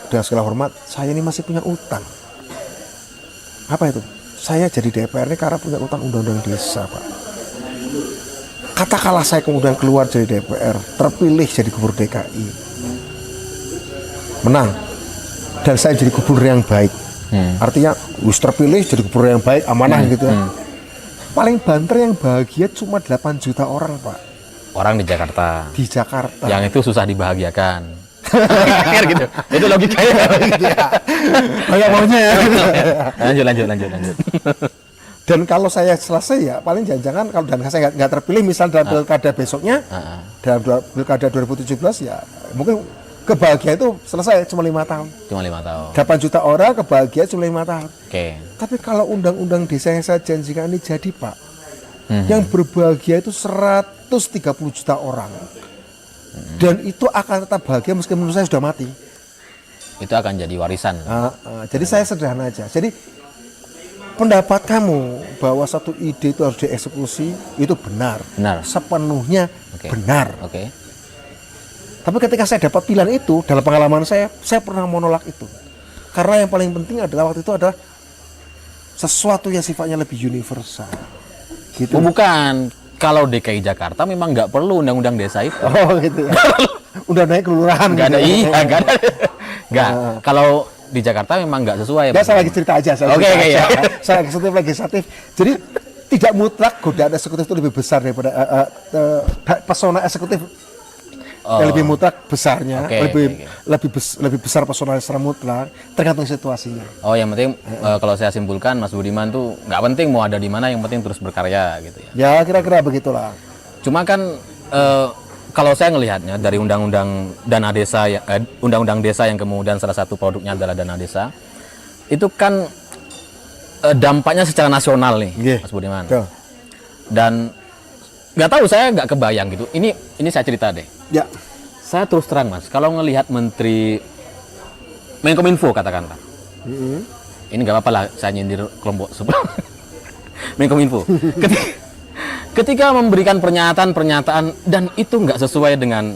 dengan segala hormat, saya ini masih punya utang. Apa itu? Saya jadi DPR ini karena punya utang undang-undang desa, Pak. Katakanlah saya kemudian keluar dari DPR, terpilih jadi gubernur DKI, menang, dan saya jadi gubernur yang baik. Artinya, terpilih jadi gubernur yang baik, amanah gitu ya. Paling banter yang bahagia cuma 8 juta orang, Pak. Orang di Jakarta. Yang itu susah dibahagiakan. Gitu. Itu logikanya. Banyak maunya ya. Lanjut. Dan kalau saya selesai ya paling jangan-jangan kalau dan saya nggak terpilih misal dalam pilkada besoknya, dalam pilkada 2017 ya mungkin kebahagiaan itu selesai cuma 5 tahun. 8 juta orang kebahagiaan cuma 5 tahun. Oke. Tapi kalau undang-undang desa yang saya janjikan ini jadi, Pak, yang berbahagia itu 130 juta orang. Dan itu akan tetap bahagia meskipun saya sudah mati. Itu akan jadi warisan. Jadi saya sederhana aja. Jadi pendapat kamu bahwa satu ide itu harus dieksekusi itu benar. Sepenuhnya benar. Oke. Tapi ketika saya dapat pilihan itu dalam pengalaman saya pernah menolak itu. Karena yang paling penting adalah waktu itu adalah sesuatu yang sifatnya lebih universal. Gitu. Oh, bukan. Kalau DKI Jakarta memang nggak perlu undang-undang desa itu. Oh gitu ya. Udah naik kelurahan. Nggak ada, nggak ada. Nggak. Kalau di Jakarta memang nggak sesuai. Ya, saya lagi cerita aja. Saya eksekutif legislatif. Jadi tidak mutlak godaan eksekutif itu lebih besar daripada pesona eksekutif. Yang lebih mutlak besarnya, lebih besar pesona secara mutlak, tergantung situasinya. Oh, yang penting kalau saya simpulkan Mas Budiman tuh nggak penting mau ada di mana, yang penting terus berkarya gitu ya. Ya kira-kira begitulah. Cuma kan kalau saya ngelihatnya dari undang-undang dana desa, undang-undang desa yang kemudian salah satu produknya adalah dana desa, itu kan dampaknya secara nasional nih, Mas Budiman. Dan nggak tahu, saya nggak kebayang gitu. Ini saya cerita deh. Ya. Saya terus terang, Mas, kalau ngelihat Menteri Menkominfo katakanlah, ini nggak apa-apa lah, saya nyindir kelompok sebelah Menkominfo. Ketika memberikan pernyataan dan itu nggak sesuai dengan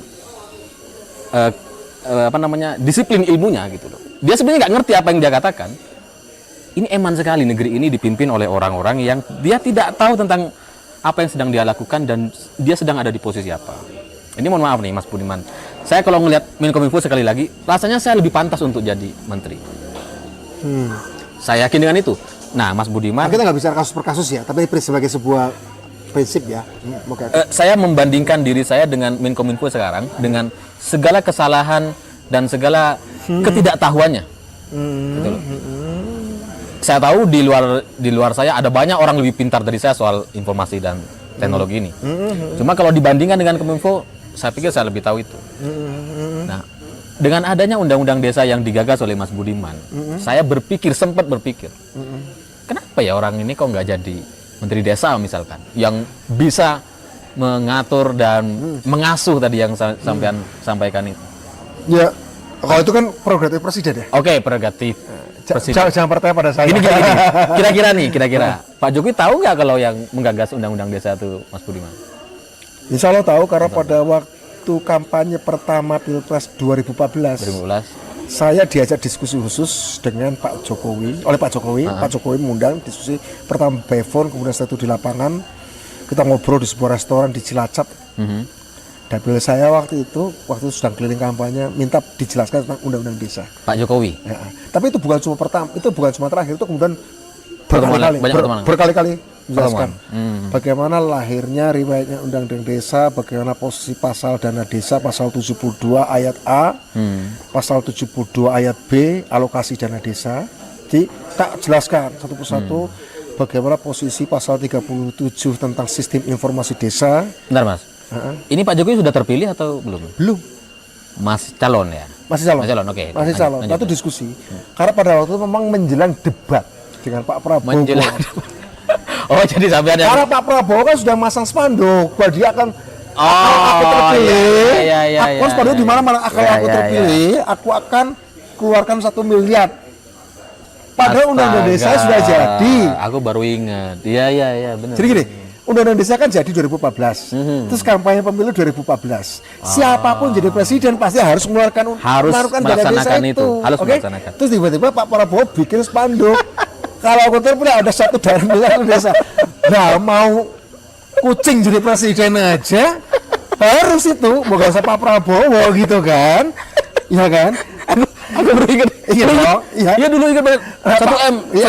disiplin ilmunya gitu loh. Dia sebenarnya nggak ngerti apa yang dia katakan. Ini eman sekali negeri ini dipimpin oleh orang-orang yang dia tidak tahu tentang apa yang sedang dia lakukan dan dia sedang ada di posisi apa. Ini mohon maaf nih Mas Budiman, saya kalau ngelihat Menkominfo sekali lagi, rasanya saya lebih pantas untuk jadi menteri. Saya yakin dengan itu. Nah, Mas Budiman, kita nggak bicara kasus per kasus ya, tapi sebagai sebuah prinsip ya. Saya membandingkan diri saya dengan Menkominfo sekarang dengan segala kesalahan dan segala ketidaktahuannya. Gitu loh. Saya tahu di luar saya ada banyak orang lebih pintar dari saya soal informasi dan teknologi ini. Cuma kalau dibandingkan dengan Kominfo, saya pikir saya lebih tahu itu. Nah, dengan adanya undang-undang desa yang digagas oleh Mas Budiman, saya sempat berpikir, kenapa ya orang ini kok nggak jadi Menteri Desa misalkan, yang bisa mengatur dan mengasuh tadi yang sampean sampaikan itu. Ya, kalau itu kan prerogatif presiden ya. Oke, prerogatif presiden. Jangan percaya pada saya. Gini. Kira-kira Pak Jokowi tahu nggak kalau yang menggagas undang-undang desa itu Mas Budiman? Insya Allah tahu, karena pada waktu kampanye pertama Pilpres 2014, saya diajak diskusi khusus dengan Pak Jokowi, oleh Pak Jokowi. Pak Jokowi mengundang diskusi pertama by phone, kemudian setelah itu di lapangan. Kita ngobrol di sebuah restoran di Cilacap. Dapil saya waktu itu sedang keliling kampanye, minta dijelaskan tentang undang-undang desa. Pak Jokowi. Ya, tapi itu bukan cuma pertama, itu bukan cuma terakhir, itu kemudian berkali-kali menjelaskan bagaimana lahirnya riwayatnya undang-undang desa, bagaimana posisi pasal dana desa, pasal 72 ayat A, pasal 72 ayat B, alokasi dana desa. Jadi tak jelaskan satu persatu bagaimana posisi pasal 37 tentang sistem informasi desa. Bentar Mas, ini Pak Jokowi sudah terpilih atau belum? Belum. Masih calon ya? Masih calon, oke. Masih calon. Itu diskusi. Karena pada waktu itu memang menjelang debat dengan Pak Prabowo. Oh, jadi sampai ada. Karena Pak Prabowo kan sudah masang spanduk bahwa dia akan aku terpilih. Aku spanduk di mana-mana. Kalau aku terpilih, aku akan keluarkan 1 miliar. Padahal undang-undang desa sudah jadi. Aku baru ingat. Iya, benar. Jadi gini, undang-undang desa kan jadi 2014. Terus kampanye pemilu 2014. Siapapun jadi presiden pasti harus mengeluarkan dana desa itu. Harus Oke? melaksanakan. Terus tiba-tiba Pak Prabowo bikin spanduk. Kalau aku terpilih ada 1 daerah miliar desa. Nah, mau kucing jadi presiden aja harus itu, bukan usah Pak Prabowo gitu kan? Iya kan? Aku baru ingat. Iya dulu ingat banget. 1M. Iya,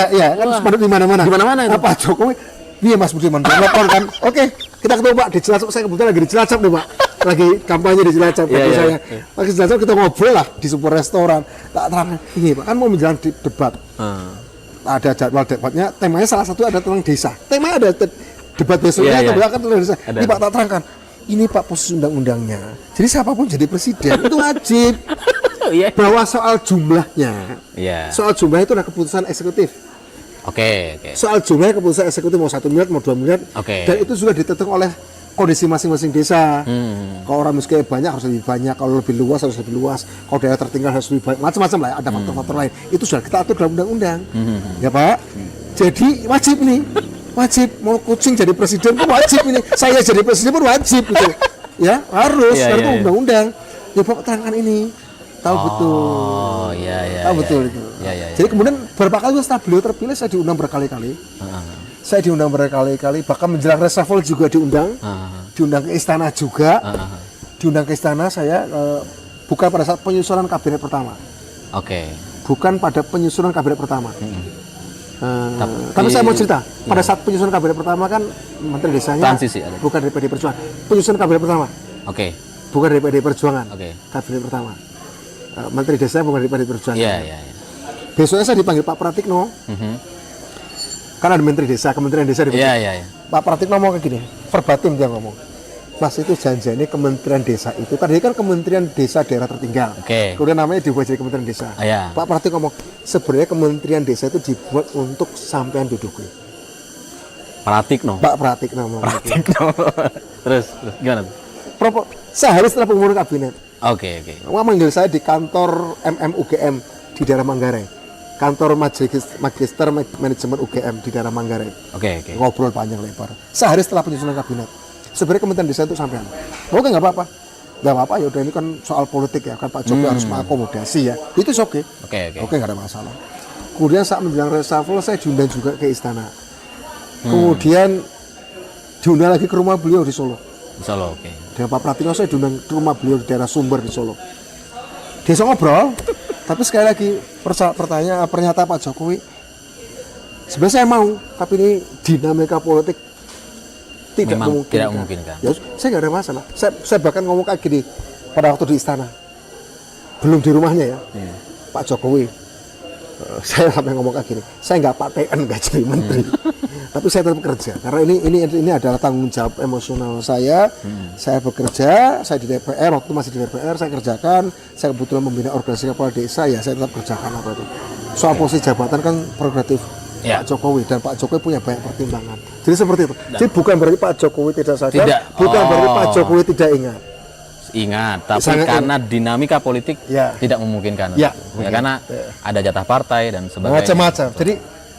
iya, kan spanduk di mana-mana. Di mana-mana itu. Pak Jokowi, iya Mas Budiman, lapor kan. Oke, kita ketemu Pak di Cilacap. Saya kebetulan lagi di Cilacap nih Pak. Lagi kampanye di Cilacap. Saya lagi di Cilacap, kita ngobrol lah di sebuah restoran. Tak terang, ini Pak, kan mau menjelang debat. Ada jadwal debatnya, temanya salah satu ada tentang desa. Temanya ada debat besoknya, kedua kan tentang desa. Ini Pak tak terangkan, ini Pak posisi undang-undangnya. Jadi siapapun jadi presiden itu wajib. Bahwa soal jumlahnya, soal jumlah itu adalah keputusan eksekutif. Oke. Soal jumlahnya keputusan eksekutif, mau 1 miliar, mau 2 miliar, dan itu juga ditentukan oleh kondisi masing-masing desa. Kalau orang miskin banyak harus lebih banyak, kalau lebih luas harus lebih luas, kalau daerah tertinggal harus lebih banyak, macam-macam lah. Ada faktor-faktor lain. Itu sudah kita atur dalam undang-undang, ya Pak. Jadi wajib nih, wajib mau kucing jadi presiden pun wajib ini. Saya jadi presiden pun wajib gitu, ya harus. Karena itu undang-undang. Ya Pak terangkan ini. Tahu betul. Tahu betul itu. Jadi kemudian beberapa kali setelah beliau terpilih saya diundang berkali-kali. Saya diundang berkali-kali, bahkan menjelang reshuffle juga diundang. Diundang ke istana juga. Diundang ke istana saya bukan pada saat penyusunan kabinet pertama. Bukan pada penyusunan kabinet pertama. Tapi saya mau cerita, pada saat penyusunan kabinet pertama kan Menteri Desanya transisi, bukan dari PD Perjuangan. Penyusunan kabinet pertama. Bukan dari PD Perjuangan. Kabinet pertama. Menteri Desa bukan dari PD Perjuangan. Besoknya saya dipanggil Pak Pratikno. Karena ada Menteri Desa, Kementerian Desa di Pak Pratikno ngomong kayak gini, verbatim dia ngomong. Mas itu janjiannya Kementerian Desa itu. Tadi kan Kementerian Desa Daerah Tertinggal. Kemudian namanya dibuat jadi Kementerian Desa. Pak Pratikno ngomong, sebenarnya Kementerian Desa itu dibuat untuk sampean duduki. Pratikno. Pak Pratikno ngomong. Terus gimana? Sehari setelah pengumuman kabinet. Wah, manggil saya di kantor MMUGM di daerah Manggarai, kantor Magister Manajemen UGM di daerah Manggarai. Ngobrol panjang lebar. Sehari setelah penyusunan kabinet. Sebenarnya Kementerian Desa itu sampean. Oke, nggak apa-apa. Nggak apa-apa, ya udah ini kan soal politik ya, kan Pak Jokowi harus mengakomodasi ya. Itu oke. Oke, nggak ada masalah. Kemudian saat menjelang reshuffle saya diundang juga ke istana. Kemudian diundang lagi ke rumah beliau di Solo. Dengan Pak Pratikno saya diundang ke rumah beliau di daerah Sumber di Solo. Dia ngobrol, tapi sekali lagi pernyataan Pak Jokowi, sebenarnya saya mau, tapi ini dinamika politik tidak memungkinkan. memungkinkan. Ya, saya nggak ada masalah. Saya bahkan ngomong kayak gini, pada waktu di istana, belum di rumahnya ya, Pak Jokowi. Saya sampai ngomong kayak gini, saya nggak paten nggak jadi menteri, tapi saya tetap kerja karena ini adalah tanggung jawab emosional saya. Saya bekerja, saya di DPR, waktu masih di DPR saya kerjakan, saya kebetulan membina organisasi kepala desa, ya saya tetap kerjakan apa itu. Soal posisi jabatan kan prerogatif Pak Jokowi, dan Pak Jokowi punya banyak pertimbangan. Jadi seperti itu. Jadi bukan berarti Pak Jokowi tidak sadar, bukan berarti Pak Jokowi tidak ingat, tapi sangat karena dinamika politik tidak memungkinkan. Ya, karena ada jatah partai dan sebagainya. Macam-macam. Jadi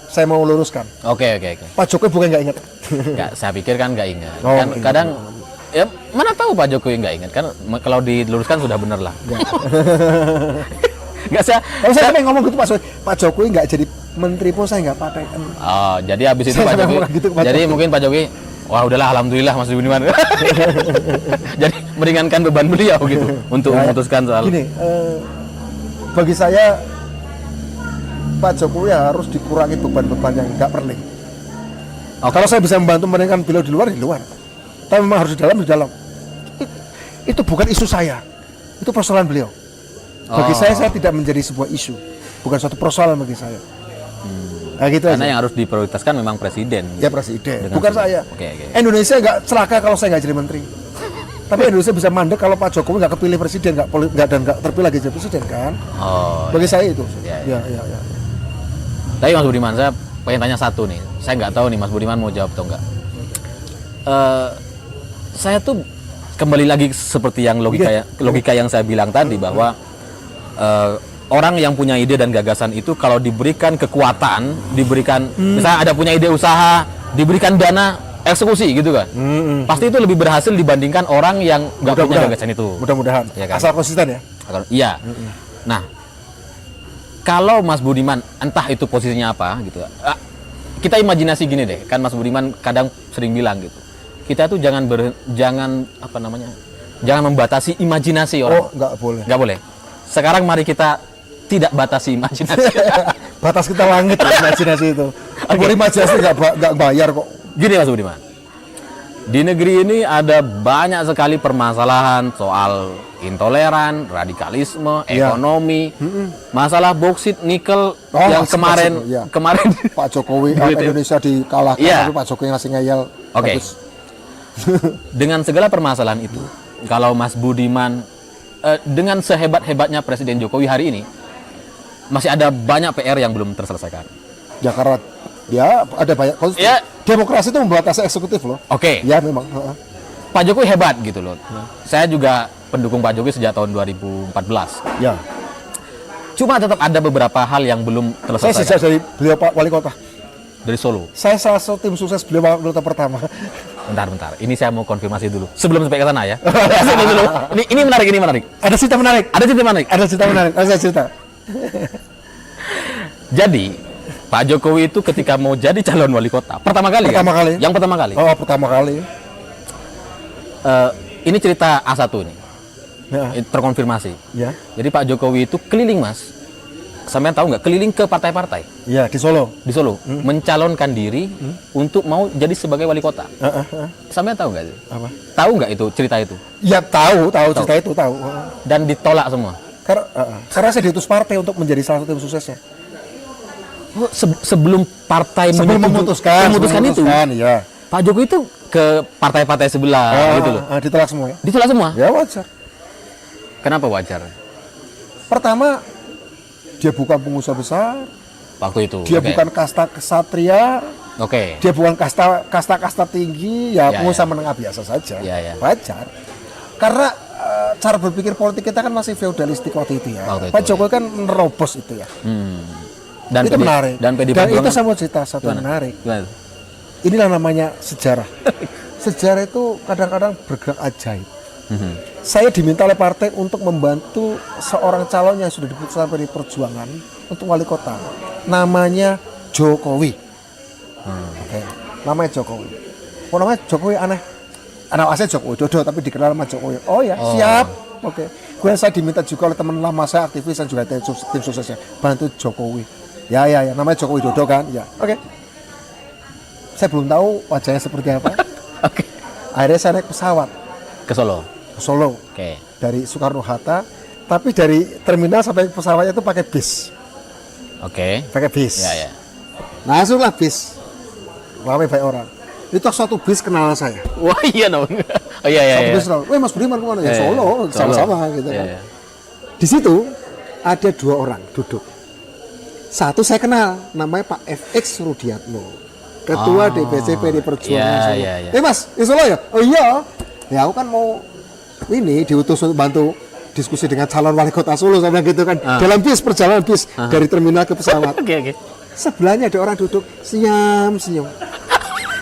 saya mau luruskan. Oke. Pak Jokowi bukan nggak ingat. Nggak, saya pikir kan nggak ingat. Kan kadang ya mana tahu Pak Jokowi nggak ingat kan, kalau diluruskan sudah benar lah. Nggak Kalau saya pengen ngomong gitu Pak Jokowi nggak jadi menteri pun saya nggak paten. Oh, jadi habis itu Pak Jokowi. Gitu, jadi mungkin Pak Jokowi, wah udahlah alhamdulillah Mas Budiman. Jadi meringankan beban beliau gitu untuk memutuskan soal. Gini, bagi saya Pak Jokowi harus dikurangi beban-beban yang nggak perlu. Kalau saya bisa membantu meringankan beliau di luar. Tapi memang harus di dalam. Itu bukan isu saya, itu persoalan beliau. Bagi saya tidak menjadi sebuah isu, bukan suatu persoalan bagi saya. Nah, gitu Karena aja. yang harus diprioritaskan memang presiden. Ya presiden, bukan saya. Oke. Indonesia nggak celaka kalau saya nggak jadi menteri. Tapi Indonesia bisa mandek kalau Pak Jokowi nggak kepilih presiden, nggak terpilih lagi jadi presiden kan? Bagi saya itu. Ya. Tapi Mas Budiman, saya pengen tanya satu nih. Saya nggak tahu nih Mas Budiman mau jawab atau enggak. Saya tuh kembali lagi seperti yang logika yang saya bilang tadi bahwa orang yang punya ide dan gagasan itu kalau diberikan kekuatan, misalnya ada punya ide usaha, diberikan dana eksekusi gitu kan, pasti itu lebih berhasil dibandingkan orang yang nggak punya gagasan itu. Mudah-mudahan. Ya kan? Asal konsisten ya. Iya. Nah, kalau Mas Budiman entah itu posisinya apa gitu, kita imajinasi gini deh, kan Mas Budiman kadang sering bilang gitu, kita tuh jangan membatasi imajinasi orang. Nggak boleh. Sekarang mari kita tidak batasi imajinasi. Batas kita langit imajinasi itu. Imajinasi nggak bayar kok. Gini Mas Budiman, di negeri ini ada banyak sekali permasalahan soal intoleran, radikalisme, ekonomi, masalah boksit, nikel yang kemarin Pak Jokowi Indonesia dikalahkan, tapi Pak Jokowi ngasih ngeyel. Oke. Dengan segala permasalahan itu, kalau Mas Budiman dengan sehebat-hebatnya Presiden Jokowi hari ini, masih ada banyak PR yang belum terselesaikan. Ya karena ada banyak demokrasi itu membatasi eksekutif loh. Oke. Ya memang. Pak Jokowi hebat gitu loh. Saya juga pendukung Pak Jokowi sejak tahun 2014. Ya. Cuma tetap ada beberapa hal yang belum terselesaikan. Saya sejak dari beliau Pak Wali Kota. Dari Solo. Saya salah satu tim sukses beliau Wali Kota pertama. Bentar. Ini saya mau konfirmasi dulu. Sebelum sampai ke sana ya. Ini menarik. Ada cerita menarik. Saya cerita. Jadi, Pak Jokowi itu ketika mau jadi calon wali kota, pertama kali. Yang pertama kali. Oh, pertama kali. Ini cerita A1 nih. Ya. Terkonfirmasi. Ya. Jadi Pak Jokowi itu keliling, Mas. Sampean tahu nggak? Keliling ke partai-partai. Iya, di Solo. Mencalonkan diri untuk mau jadi sebagai wali kota. Sampean tahu nggak itu? Apa? Tahu nggak itu cerita itu? Ya tahu cerita itu tahu. Dan ditolak semua. Karena saya diutus partai untuk menjadi salah satu tim suksesnya. Sebelum partai memutuskan itu, ya. Pak Jokowi itu ke partai-partai sebelah gitu loh. Ditolak semua ya? Ditolak semua? Ya wajar. Kenapa wajar? Pertama, dia bukan pengusaha besar. Waktu itu. Dia bukan kasta kesatria. Oke. Dia bukan kasta tinggi, pengusaha menengah biasa saja. Wajar. Karena cara berpikir politik kita kan masih feudalistik waktu itu ya. Pak Jokowi kan nerobos itu ya. Dan itu menarik. Dan itu saya mau cerita satu yang menarik. Inilah namanya sejarah. Sejarah itu kadang-kadang bergerak ajaib. Saya diminta oleh partai untuk membantu seorang calon yang sudah diputuskan PDI Perjuangan untuk wali kota. Namanya Jokowi. Namanya Jokowi. Namanya Jokowi aneh. Anak asli Jokowi Dodo tapi dikenal sama Jokowi. Siap. Kemudian saya diminta juga oleh teman lama saya aktivis dan juga tim suksesnya bantu Jokowi. Ya, namanya Jokowi Dodo kan? Ya. Saya belum tahu wajahnya seperti apa. Akhirnya saya naik pesawat ke Solo. ke Solo. Oke. Dari Soekarno Hatta, tapi dari terminal sampai pesawatnya itu pakai bis. Oke. Pakai bis. Ya, ya. Langsunglah bis. Ramai banyak orang. Itu satu bis kenal saya. Wah, iya dong. Oh iya, iya. Satu iya. bis kenal. Weh Mas Budiman kemana? Ya Iya, Solo, iya. sama-sama gitu Iya, kan. iya. Di situ ada 2 orang duduk. Satu saya kenal, namanya Pak FX Rudiatmo, Ketua DPC PD Perjuangan Iya, Solo. iya, iya. Mas, di Solo ya? Oh iya. Ya aku kan mau ini diutus untuk bantu diskusi dengan calon wali kota Solo sama gitu kan. Dalam bis, perjalanan bis dari terminal ke pesawat. Oke, oke. Sebelahnya ada orang duduk senyum.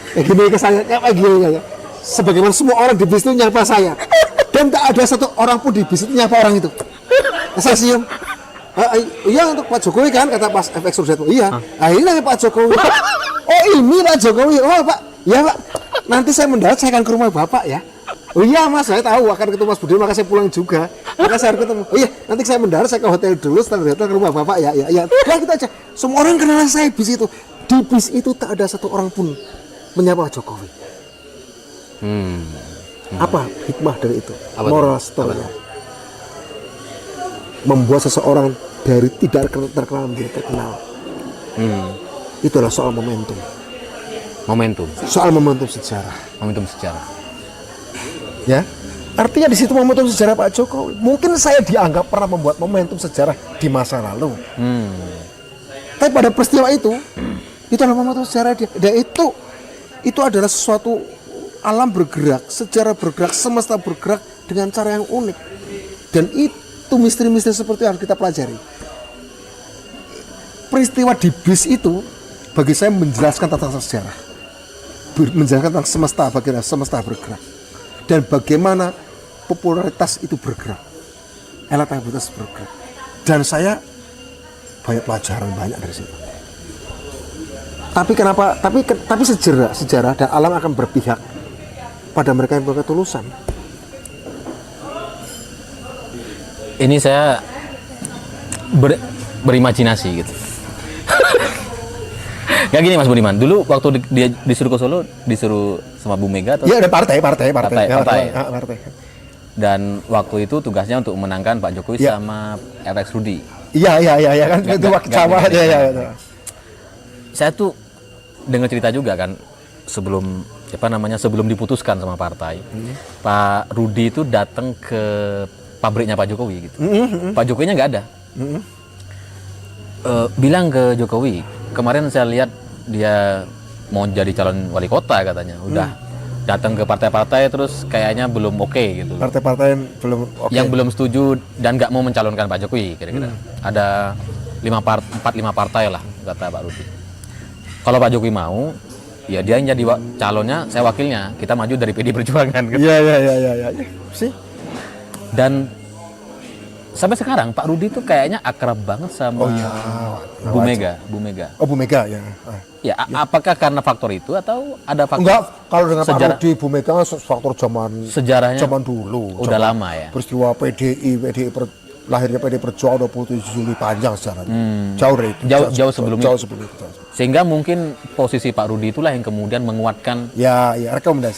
Kayak gini ke saya, kayak gini. Sebagaimana semua orang di bis itu nyapa saya. Dan tak ada satu orang pun di bis itu nyapa orang itu. Saya senyum. Iya untuk Pak Jokowi kan, kata Pas FX Rudiatmo. Iya. Ini Pak Jokowi. Oh ini Pak Jokowi. Oh Pak. Ya Pak. Nanti saya mendarat saya akan ke rumah Bapak ya. Oh iya Mas, saya tahu akan ketemu Mas Budiman, maka saya pulang juga. Maka saya harus ketemu. Oh iya, nanti saya mendarat saya ke hotel dulu, setelah dari hotel ke rumah Bapak ya. Ya kita aja. Semua orang kenal saya bis itu. Di bis itu tak ada satu orang pun menyapa Jokowi. Apa hikmah dari itu? Moral story-nya. Membuat seseorang dari tidak terkenal menjadi terkenal. Itulah soal momentum. Soal momentum sejarah. Momentum sejarah. Ya, artinya di situ momentum sejarah Pak Jokowi. Mungkin saya dianggap pernah membuat momentum sejarah di masa lalu. Tapi pada peristiwa itu adalah momentum sejarah dia. Dan itu adalah sesuatu alam bergerak, sejarah bergerak, semesta bergerak dengan cara yang unik. Dan itu misteri-misteri seperti yang harus kita pelajari. Peristiwa di bis itu bagi saya menjelaskan tentang sejarah, menjelaskan tentang semesta, bagaimana semesta bergerak dan bagaimana popularitas itu bergerak, elektabilitas bergerak. Dan saya banyak pelajaran banyak dari situ. Tapi kenapa? Tapi sejarah dan alam akan berpihak pada mereka yang berketulusan. Ini saya berimajinasi gitu. Gak gini Mas Budiman, dulu waktu dia disuruh ke Solo, disuruh sama Bu Mega atau? Iya ada partai. Partai. Dan waktu itu tugasnya untuk memenangkan Pak Jokowi sama FX Rudi. Iya kan itu waktu sama ya. Saya tuh dengar cerita juga kan sebelum diputuskan sama partai, Pak Rudi itu datang ke pabriknya Pak Jokowi gitu. Pak Jokowinya nggak ada. Bilang ke Jokowi, kemarin saya lihat dia mau jadi calon wali kota katanya, udah datang ke partai-partai terus kayaknya belum oke gitu. Partai-partai yang belum oke. Yang belum setuju dan nggak mau mencalonkan Pak Jokowi kira-kira. Ada 4-5 partai lah kata Pak Rudi. Kalau Pak Jokowi mau, ya dia yang jadi calonnya, saya wakilnya. Kita maju dari PD Perjuangan. Iya. Sih. Dan sampai sekarang Pak Rudi tuh kayaknya akrab banget sama Bu Mega. Oh Bu Mega ya. Ya, apakah karena faktor itu atau ada faktor? Enggak, kalau dengan sejarah, Pak Rudi, Bu Mega faktor sejarahnya zaman dulu. Udah lama ya. Peristiwa lahirnya PD Perjuangan 27 Juli panjang sejarahnya. Jauh dari itu. Jauh sebelum itu. Jauh sebelum itu. Sehingga mungkin posisi Pak Rudi itulah yang kemudian menguatkan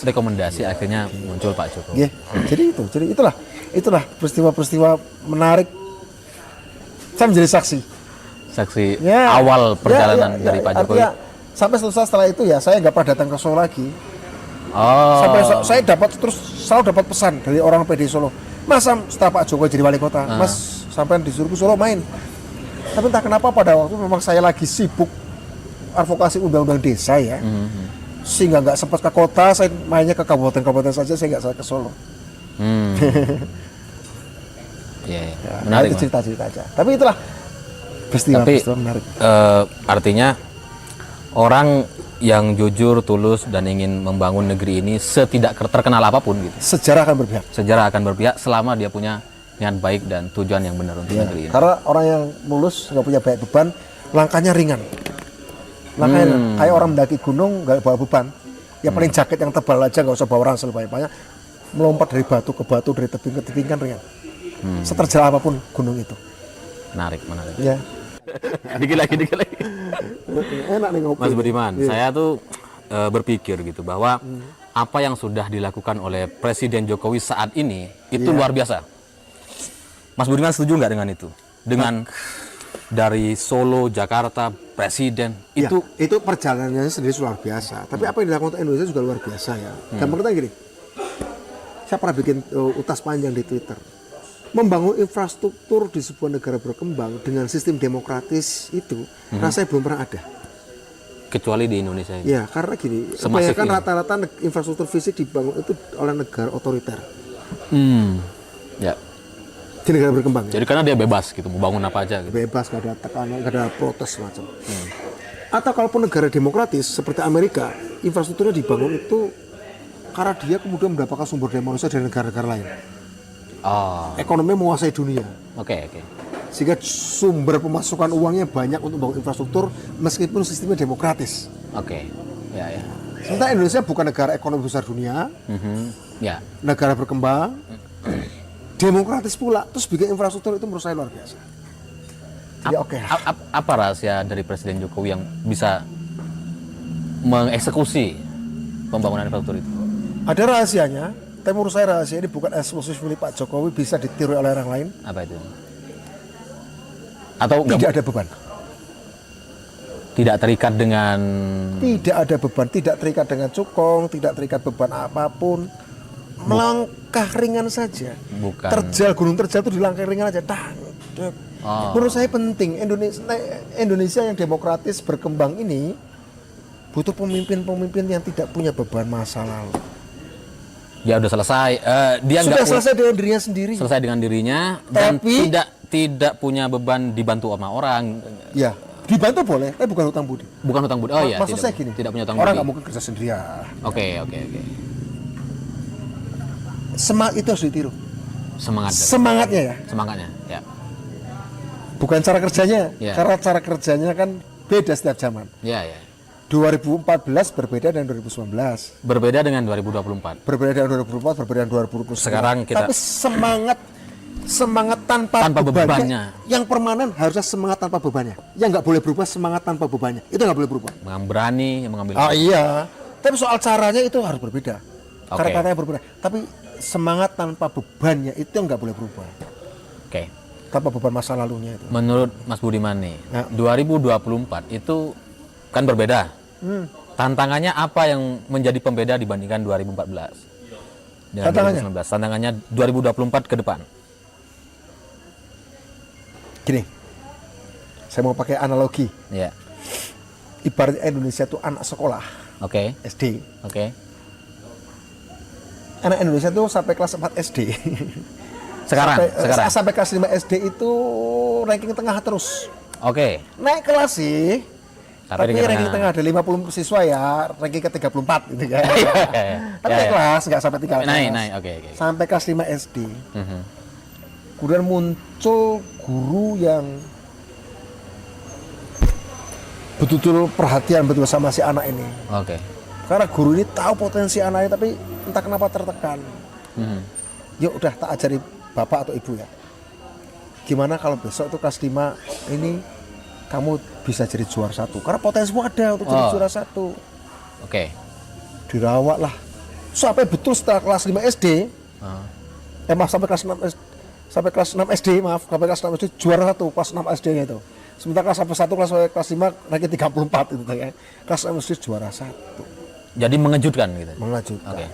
rekomendasi akhirnya muncul Pak Jokowi. Ya, jadi itulah peristiwa-peristiwa menarik. Saya menjadi saksi awal perjalanan dari Pak Jokowi. Artinya, sampai selesai setelah itu ya saya nggak pernah datang ke Solo lagi. Sampai saya selalu dapat pesan dari orang PD Solo. Mas, setelah Pak Jokowi jadi wali kota, Mas sampai disuruh ke Solo main. Tapi entah kenapa pada waktu memang saya lagi sibuk advokasi undang-undang desa ya, sehingga nggak sempat ke kota. Saya mainnya ke kabupaten-kabupaten saja, saya nggak ke Solo. Menarik. Itu cerita-cerita aja. Tapi itulah peristiwa menarik. Artinya orang yang jujur, tulus dan ingin membangun negeri ini setidak terkenal apapun gitu. Sejarah akan berpihak selama dia punya niat baik dan tujuan yang benar untuk negeri ini. Karena orang yang mulus nggak punya banyak beban, langkahnya ringan. Kayak orang mendaki gunung nggak bawa beban. Ya paling jaket yang tebal aja, nggak usah bawa ransel banyak-banyak. Melompat dari batu ke batu, dari tebing ke tebing kan ringan. Seterjal apapun gunung itu. Menarik. Ya. Dikit lagi. Enak nih ngopi. Mas Budiman, saya tuh berpikir gitu bahwa apa yang sudah dilakukan oleh Presiden Jokowi saat ini itu luar biasa. Mas Budiman setuju nggak dengan itu? Dengan dari Solo, Jakarta, Presiden itu perjalanannya sendiri luar biasa. Tapi apa yang dilakukan untuk Indonesia juga luar biasa ya. Gampang kita gini, saya pernah bikin utas panjang di Twitter. Membangun infrastruktur di sebuah negara berkembang dengan sistem demokratis itu rasanya belum pernah ada. Kecuali di Indonesia ini. Ya, karena gini, Semasif kebanyakan ini. rata-rata infrastruktur fisik dibangun itu oleh negara otoriter. Ya. Di negara berkembang. Jadi karena dia bebas gitu, mau bangun apa aja gitu. Bebas, gak ada tekanan, gak ada protes macam. Atau kalaupun negara demokratis seperti Amerika, infrastrukturnya dibangun itu karena dia kemudian mendapatkan sumber daya manusia dari negara-negara lain. Oh, Ekonomi menguasai dunia, oke. sehingga sumber pemasukan uangnya banyak untuk membangun infrastruktur meskipun sistemnya demokratis. Oke. Ya. Sementara Indonesia bukan negara ekonomi besar dunia, Ya. negara berkembang, demokratis pula, terus bikin infrastruktur itu menurut saya luar biasa. Jadi oke. Apa rahasia dari Presiden Jokowi yang bisa mengeksekusi pembangunan infrastruktur itu? Ada rahasianya, tapi menurut saya rahasia ini bukan eksklusif milik Pak Jokowi, bisa ditiru oleh orang lain. Apa itu? Atau Tidak ada beban. tidak terikat dengan Tidak ada beban, tidak terikat dengan cukong, tidak terikat beban apapun. Melangkah ringan saja. Bukan. Terjal, gunung terjal itu dilangkah ringan aja. Menurut saya penting Indonesia yang demokratis berkembang ini butuh pemimpin-pemimpin yang tidak punya beban masa lalu. ya udah selesai. Dia Sudah nggak selesai dengan dirinya sendiri. selesai dengan dirinya dan Tapi- tidak punya beban dibantu sama orang. Ya, dibantu boleh, tapi bukan hutang budi. Bukan hutang budi. Oh iya. Maksud saya gini, tidak punya hutang orang budi. nggak mungkin kerja sendirian. Oke. Semangat itu harus ditiru. Semangatnya ya, Semangatnya. Ya. bukan cara kerjanya. Ya. Karena cara kerjanya kan beda setiap zaman. Ya. 2014 berbeda dengan 2019. Berbeda dengan 2024. Berbeda dengan 2024, berbeda dengan 2029. Sekarang kita- Tapi semangat tanpa bebannya. Yang permanen harusnya semangat tanpa bebannya. Yang nggak boleh berubah semangat tanpa bebannya. Itu nggak boleh berubah. Berani mengambil. Oh iya. Tapi soal caranya itu harus berbeda. Oke. Kata-katanya berbeda. Tapi semangat tanpa bebannya itu yang nggak boleh berubah. Oke. Tanpa beban masa lalunya itu. Menurut Mas Budiman nih, Ya. 2024 itu kan berbeda. Tantangannya apa yang menjadi pembeda dibandingkan 2014? Dengan Tantangannya? 2019. Tantangannya 2024 ke depan. Gini, saya mau pakai analogi. Ya. Ibaratnya Indonesia itu anak sekolah Oke. SD. Oke. Anak Indonesia itu sampai kelas 4 SD. Sekarang. Sampai kelas 5 SD itu ranking tengah terus. Oke. Naik kelas sih. Tapi Tapi di ranking tengah. tengah ada 50 siswa ya, ranking ke 34 gitu kan. Tapi Ya, naik ya. kelas, nggak sampai 3 kelas. Naik. Oke. Sampai kelas 5 SD. Mhm. Kemudian muncul guru yang betul-betul perhatian betul sama si anak ini. Oke. Karena guru ini tahu potensi anaknya tapi entah kenapa tertekan. Mhm. Yuk udah tak ajari bapak atau ibu ya. Gimana kalau besok itu kelas 5 ini kamu bisa jadi juara 1. Karena potensimu ada untuk jadi Oh. juara 1. Oke. Dirawat lah. Sampai betul setelah kelas 5 SD. Maaf sampai kelas 6 SD. Sampai kelas 6 SD, sampai kelas 6 SD juara 1 kelas 6 SD-nya itu. Sementara kelas sampai 1 kelas 5 ranking 34 itu ya. Kelas 6 SD juara 1. Jadi mengejutkan gitu. Mengejutkan. Oke.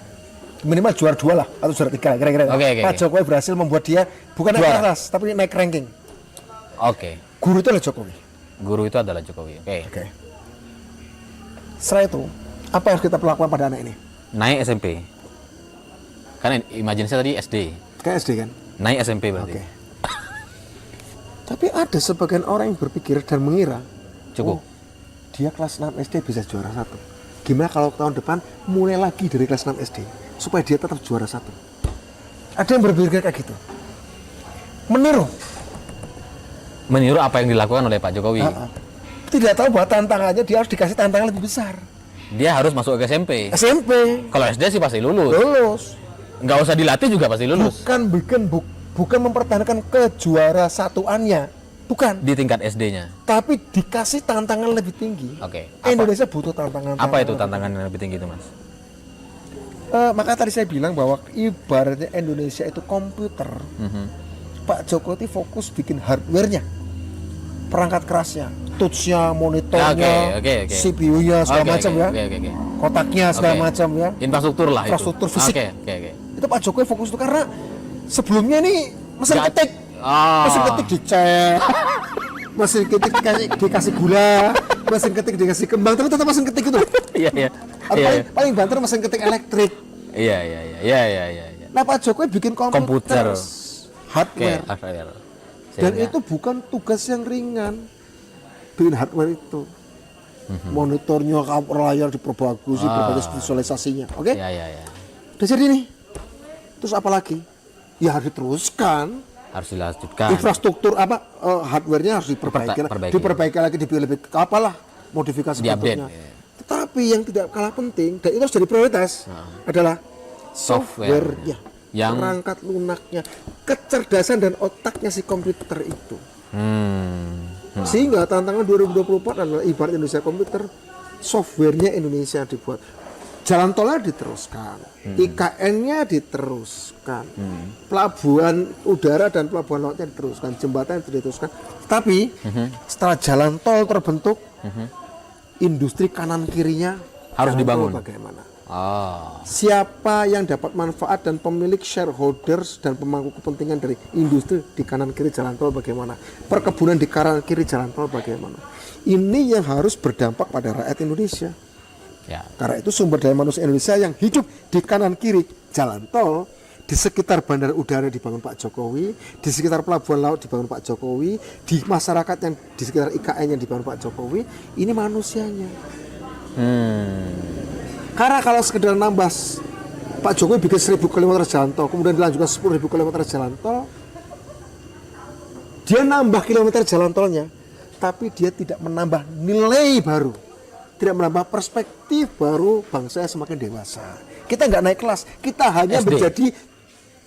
Minimal juara 2 lah atau juara 3 kira-kira. Oke. Pak Jokowi berhasil membuat dia bukan naik Juara. kelas tapi naik ranking. Oke. Guru itu adalah Jokowi. Guru itu adalah Jokowi. Oke. Oke. Setelah itu, apa yang harus kita lakukan pada anak ini? Naik SMP. Karena imajinasi tadi SD. Kayak SD kan? Naik SMP Oke. berarti. Tapi ada sebagian orang yang berpikir dan mengira, Cukup. dia kelas 6 SD bisa juara 1. Gimana kalau tahun depan mulai lagi dari kelas 6 SD supaya dia tetap juara 1? Ada yang berpikir kayak gitu. Meniru apa yang dilakukan oleh Pak Jokowi. Tidak tahu bahwa tantangannya dia harus dikasih tantangan lebih besar. Dia harus masuk ke SMP. SMP Kalau SD sih pasti lulus. lulus. Nggak usah dilatih juga pasti lulus. Bukan mempertahankan kejuara satuannya, Bukan. di tingkat SD-nya. Tapi dikasih tantangan lebih tinggi. Oke. Indonesia butuh tantangan. Apa itu tantangan yang lebih tinggi itu, Mas? Maka tadi saya bilang bahwa ibaratnya Indonesia itu komputer. Pak Jokowi fokus bikin hardware-nya, perangkat kerasnya, touch-nya, monitornya, Oke. CPU-nya segala macam ya, Oke. kotaknya segala Oke. macam ya, Infrastruktur lah infrastruktur itu. fisik. Oke. Itu Pak Jokowi fokus itu karena sebelumnya nih mesin Nggak- ketik, mesin ketik dicek, mesin ketik dikasih gula, mesin ketik dikasih kembang, tapi tetap mesin ketik itu. Iya. Paling banter mesin ketik elektrik. Iya. Nah Pak Jokowi bikin komputer. Oke, Hardware. hardware. Dan Sehingga- itu bukan tugas yang ringan. Bikin hardware itu. Monitornya, layar diperbagus, berbagai visualisasinya. Oke? Ya. Udah jadi nih. Terus apa lagi? Ya harus diteruskan. Harus dilanjutkan. Infrastruktur hardware-nya harus diperbaiki. Perbaiki. Diperbaiki lagi, lebih apalah modifikasi Di-update, bentuknya. ya. Tetapi yang tidak kalah penting dan itu harus jadi prioritas adalah software-nya. Yang- Perangkat lunaknya, kecerdasan dan otaknya si komputer itu. Sehingga tantangan 2024 adalah ibarat Indonesia komputer, softwarenya Indonesia dibuat. Jalan tolnya diteruskan, IKN-nya diteruskan, pelabuhan udara dan pelabuhan lautnya diteruskan, jembatan diteruskan. Tapi setelah jalan tol terbentuk, industri kanan kirinya Harus jalan dibangun. tol bagaimana? Oh. Siapa yang dapat manfaat dan pemilik shareholders dan pemangku kepentingan dari industri di kanan kiri jalan tol bagaimana? Perkebunan di kanan kiri jalan tol bagaimana? Ini yang harus berdampak pada rakyat Indonesia. Ya. Karena itu sumber daya manusia Indonesia yang hidup di kanan kiri jalan tol, di sekitar bandara udara dibangun Pak Jokowi, di sekitar pelabuhan laut dibangun Pak Jokowi, di masyarakat yang di sekitar IKN yang dibangun Pak Jokowi, ini manusianya. Karena kalau sekedar nambah Pak Jokowi bikin 1000 km jalan tol, kemudian dilanjutkan 10.000 km jalan tol, dia nambah kilometer jalan tolnya, tapi dia tidak menambah nilai baru, tidak menambah perspektif baru bangsa yang semakin dewasa. Kita nggak naik kelas, kita hanya SD. menjadi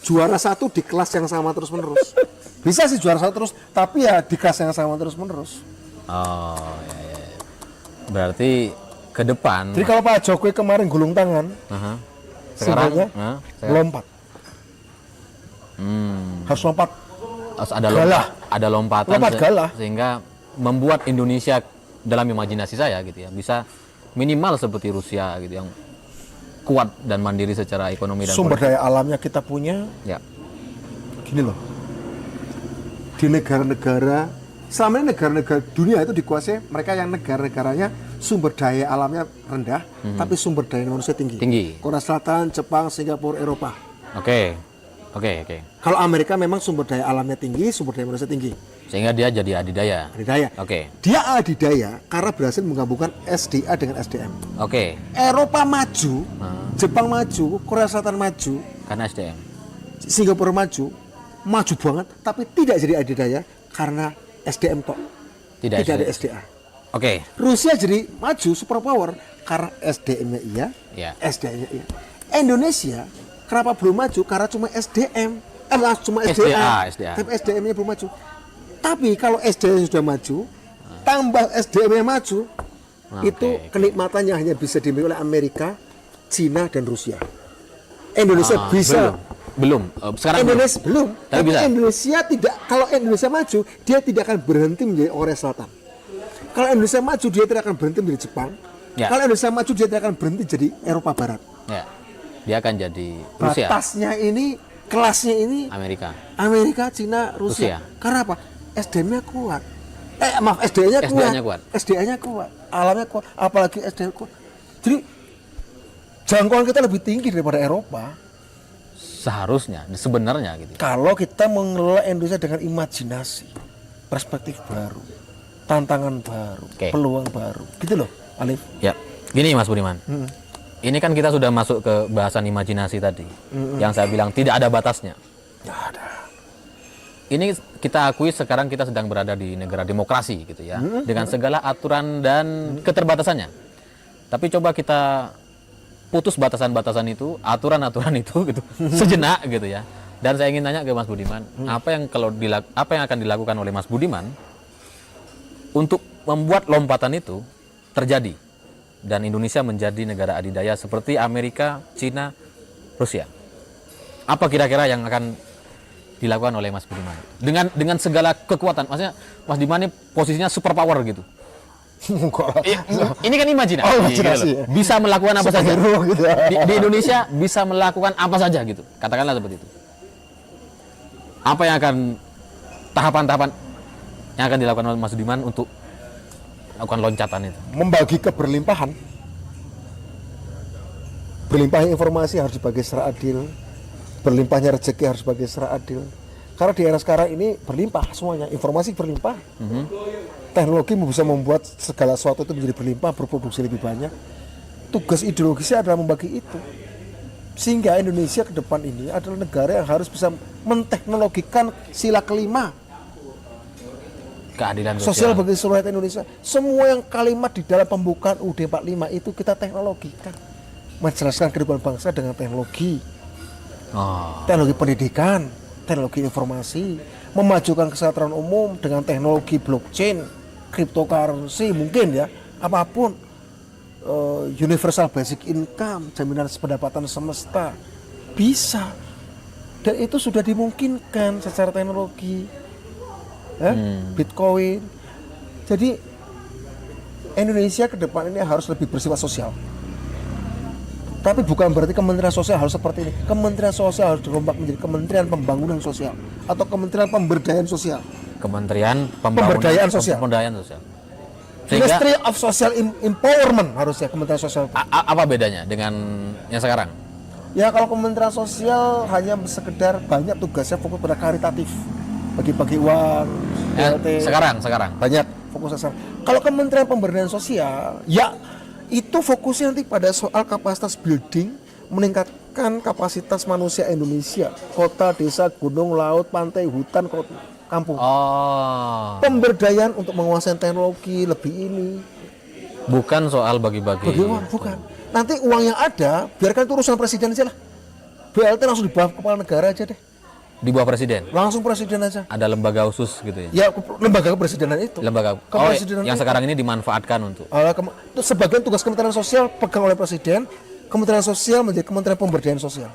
juara satu di kelas yang sama terus menerus. Bisa sih juara satu terus, tapi ya di kelas yang sama terus menerus. Oh, ya. Berarti ke depan. Jadi kalau Pak Jokowi kemarin gulung tangan, Sekarang, simbolnya lompat. Harus lompat. Harus ada Galah. ada lompatan Lompat galah. sehingga membuat Indonesia dalam imajinasi saya gitu ya bisa minimal seperti Rusia gitu yang kuat dan mandiri secara ekonomi dan Sumber politik. daya alamnya kita punya. Ya. Gini loh, di negara-negara selama ini negara-negara dunia itu dikuasai mereka yang negara-negaranya sumber daya alamnya rendah, tapi sumber daya manusia tinggi. Korea Selatan, Jepang, Singapura, Eropa. Oke. Kalau Amerika memang sumber daya alamnya tinggi, sumber daya manusia tinggi. Sehingga dia jadi adidaya. Adidaya. Oke. Dia adidaya karena berhasil menggabungkan SDA dengan SDM. Oke. Eropa maju, Jepang maju, Korea Selatan maju, Karena SDM. Singapura maju banget, tapi tidak jadi adidaya karena SDM tok. Tidak ada SDM. SDA. Oke. Rusia jadi maju superpower karena SDM-nya iya, Ya. SDA-nya iya. Indonesia kenapa belum maju? Karena cuma SDM, cuma SDA. tapi SDM-nya belum maju. Tapi kalau SDM sudah maju, tambah SDM-nya maju, itu kenikmatannya hanya bisa dimiliki oleh Amerika, Cina dan Rusia. Indonesia bisa. Belum. Sekarang Indonesia belum. Tapi bisa. Indonesia tidak. Kalau Indonesia maju, dia tidak akan berhenti menjadi Korea Selatan. Kalau Indonesia maju, dia tidak akan berhenti menjadi Jepang. Ya. Kalau Indonesia maju, dia tidak akan berhenti jadi Eropa Barat. Ya. Dia akan jadi Rusia. Batasnya ini, kelasnya ini Amerika. Cina, Rusia. Rusia. Karena apa? SDM-nya kuat. Maaf, SDA-nya kuat. SDA-nya kuat. SDA-nya kuat. Alamnya kuat. Apalagi SDA kuat. Jadi jangkauan kita lebih tinggi daripada Eropa. Seharusnya, sebenarnya gitu. Kalau kita mengelola Indonesia dengan imajinasi, perspektif baru, tantangan baru, peluang baru, gitu loh, Alif. Ya, gini Mas Budiman. Ini kan kita sudah masuk ke bahasan imajinasi tadi, yang saya bilang tidak ada batasnya. Tidak ada. Ini kita akui sekarang kita sedang berada di negara demokrasi gitu ya, dengan segala aturan dan keterbatasannya. Tapi coba kita putus batasan-batasan itu, aturan-aturan itu gitu, sejenak gitu ya. Dan saya ingin tanya ke Mas Budiman, apa yang akan dilakukan oleh Mas Budiman untuk membuat lompatan itu terjadi dan Indonesia menjadi negara adidaya seperti Amerika, Cina, Rusia? Apa kira-kira yang akan dilakukan oleh Mas Budiman dengan segala kekuatan? Maksudnya Mas Budiman ini posisinya super power gitu. Ini kan imajinasi. Oh, imajinasi, gitu ya. Bisa melakukan apa saja. Gitu. Di Indonesia bisa melakukan apa saja gitu. Katakanlah seperti itu. Apa yang akan tahapan-tahapan yang akan dilakukan oleh Mas Budiman untuk melakukan loncatan itu? Membagi keberlimpahan. Berlimpahnya informasi harus dibagi secara adil. Berlimpahnya rezeki harus dibagi secara adil. Karena di era sekarang ini berlimpah semuanya, informasi berlimpah. Teknologi bisa membuat segala sesuatu itu menjadi berlimpah, berproduksi lebih banyak. Tugas ideologisnya adalah membagi itu. Sehingga Indonesia ke depan ini adalah negara yang harus bisa menteknologikan sila kelima. Keadilan Sosial bagi seluruh rakyat Indonesia. Semua yang kalimat di dalam pembukaan UUD 45 itu kita teknologikan. Menjelaskan kehidupan bangsa dengan teknologi. Teknologi pendidikan, teknologi informasi, memajukan kesejahteraan umum dengan teknologi blockchain, cryptocurrency mungkin ya, apapun, universal basic income, jaminan pendapatan semesta, bisa. Dan itu sudah dimungkinkan secara teknologi, ya, Bitcoin. Jadi Indonesia ke depan ini harus lebih bersifat sosial. Tapi bukan berarti Kementerian Sosial harus seperti ini. Kementerian Sosial harus dirombak menjadi Kementerian Pembangunan Sosial atau Kementerian Pemberdayaan Sosial. Kementerian Pemberdayaan Sosial. Pemberdayaan Sosial. Ministry of Social Empowerment harusnya Kementerian Sosial. Apa bedanya dengan yang sekarang? Ya kalau Kementerian Sosial hanya sekedar banyak tugasnya fokus pada karitatif, bagi-bagi uang, BLT. Sekarang Banyak fokusnya sekarang. Kalau Kementerian Pemberdayaan Sosial, ya itu fokusnya nanti pada soal kapasitas building, meningkatkan kapasitas manusia Indonesia, kota, desa, gunung, laut, pantai, hutan, kota, kampung. Pemberdayaan untuk menguasai teknologi lebih ini. Bukan soal bagi-bagi. Bagi uang, bukan. Nanti uang yang ada, biarkan itu urusan presiden aja lah. BLT langsung di bawah kepala negara aja deh. Di bawah presiden? Langsung presiden aja. Ada lembaga khusus gitu ya? Ya, lembaga kepresidenan itu. Lembaga kepresidenan yang itu. Sekarang ini dimanfaatkan untuk? Itu sebagian tugas Kementerian Sosial pegang oleh presiden. Kementerian Sosial menjadi Kementerian Pemberdayaan Sosial.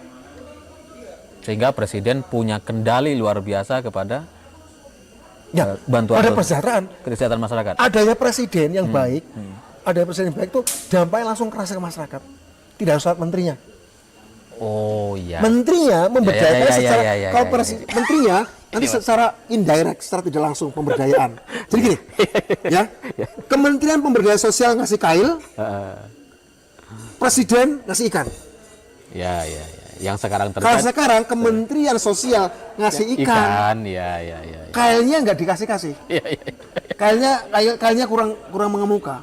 Sehingga presiden punya kendali luar biasa kepada bantuan pada kesejahteraan masyarakat. Adanya presiden yang baik, adanya presiden yang baik itu dampaknya langsung kerasa ke masyarakat. Tidak harus lewat menterinya. Oh iya. Menterinya memberdayakan secara kalau presiden menterinya nanti secara indirect, secara tidak langsung pemberdayaan. Jadi gini, ya. Kementerian Pemberdayaan Sosial ngasih kail, presiden ngasih ikan. Ya. Yang sekarang terjadi. Kalau sekarang Kementerian Sosial ngasih ikan. Ya. Kailnya nggak dikasih-kasih. Iya. Kailnya kurang mengemuka.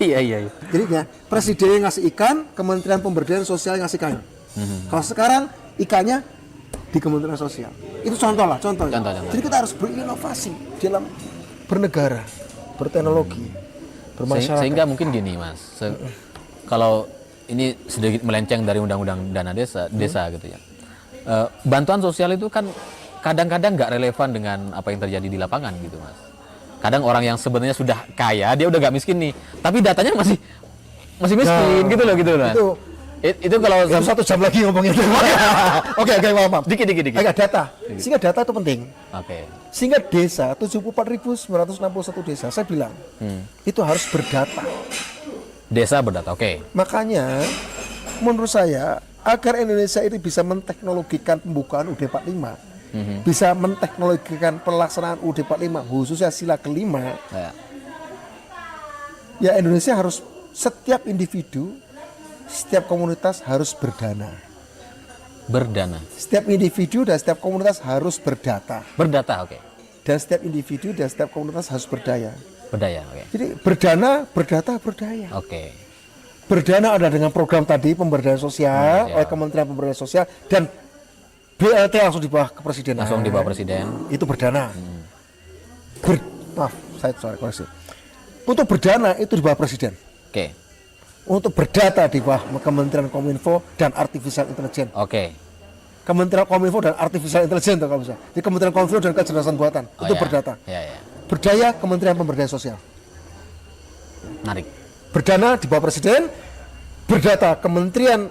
Iya. Jadi ya, presiden ngasih ikan, Kementerian Pemberdayaan Sosial ngasih kail. Kalau sekarang ikannya di Kementerian Sosial. Itu contoh. Jadi kita harus berinovasi dalam bernegara, berteknologi, bermasyarakat. Sehingga mungkin gini Mas, kalau ini sedikit melenceng dari undang-undang dana desa gitu ya. Bantuan sosial itu kan kadang-kadang nggak relevan dengan apa yang terjadi di lapangan gitu Mas. Kadang orang yang sebenarnya sudah kaya, dia udah nggak miskin nih, tapi datanya masih miskin gitu loh. Itu kalau 1 jam lagi ngomongin itu. Oke, maaf. Dikit. Agak data. Sehingga data itu penting. Oke. Sehingga desa 74.961 desa, saya bilang itu harus berdata. Desa berdata, oke. Makanya menurut saya agar Indonesia ini bisa menteknologikan pembukaan UUD 45, bisa menteknologikan pelaksanaan UUD 45 khususnya sila kelima, ya Indonesia harus setiap individu, setiap komunitas harus berdana. Setiap individu dan setiap komunitas harus berdata. Oke. Dan setiap individu dan setiap komunitas harus berdaya. Oke. Jadi berdana, berdata, berdaya. Oke. Berdana ada dengan program tadi pemberdayaan sosial oleh Kementerian Pemberdayaan Sosial dan BLT langsung di bawah kepresidenan. Langsung di bawah presiden. Itu berdana. Maaf, saya koreksi. Untuk berdana itu di bawah presiden. Oke. Untuk berdata di bawah Kementerian Kominfo dan Artificial Intelligence. Oke. Kementerian Kominfo dan Artificial Intelligence kalau bisa. Di Kementerian Kominfo dan Kecerdasan Buatan itu berdata. Ya. Berdaya Kementerian Pemberdayaan Sosial. Menarik. Berdana di bawah Presiden. Berdata Kementerian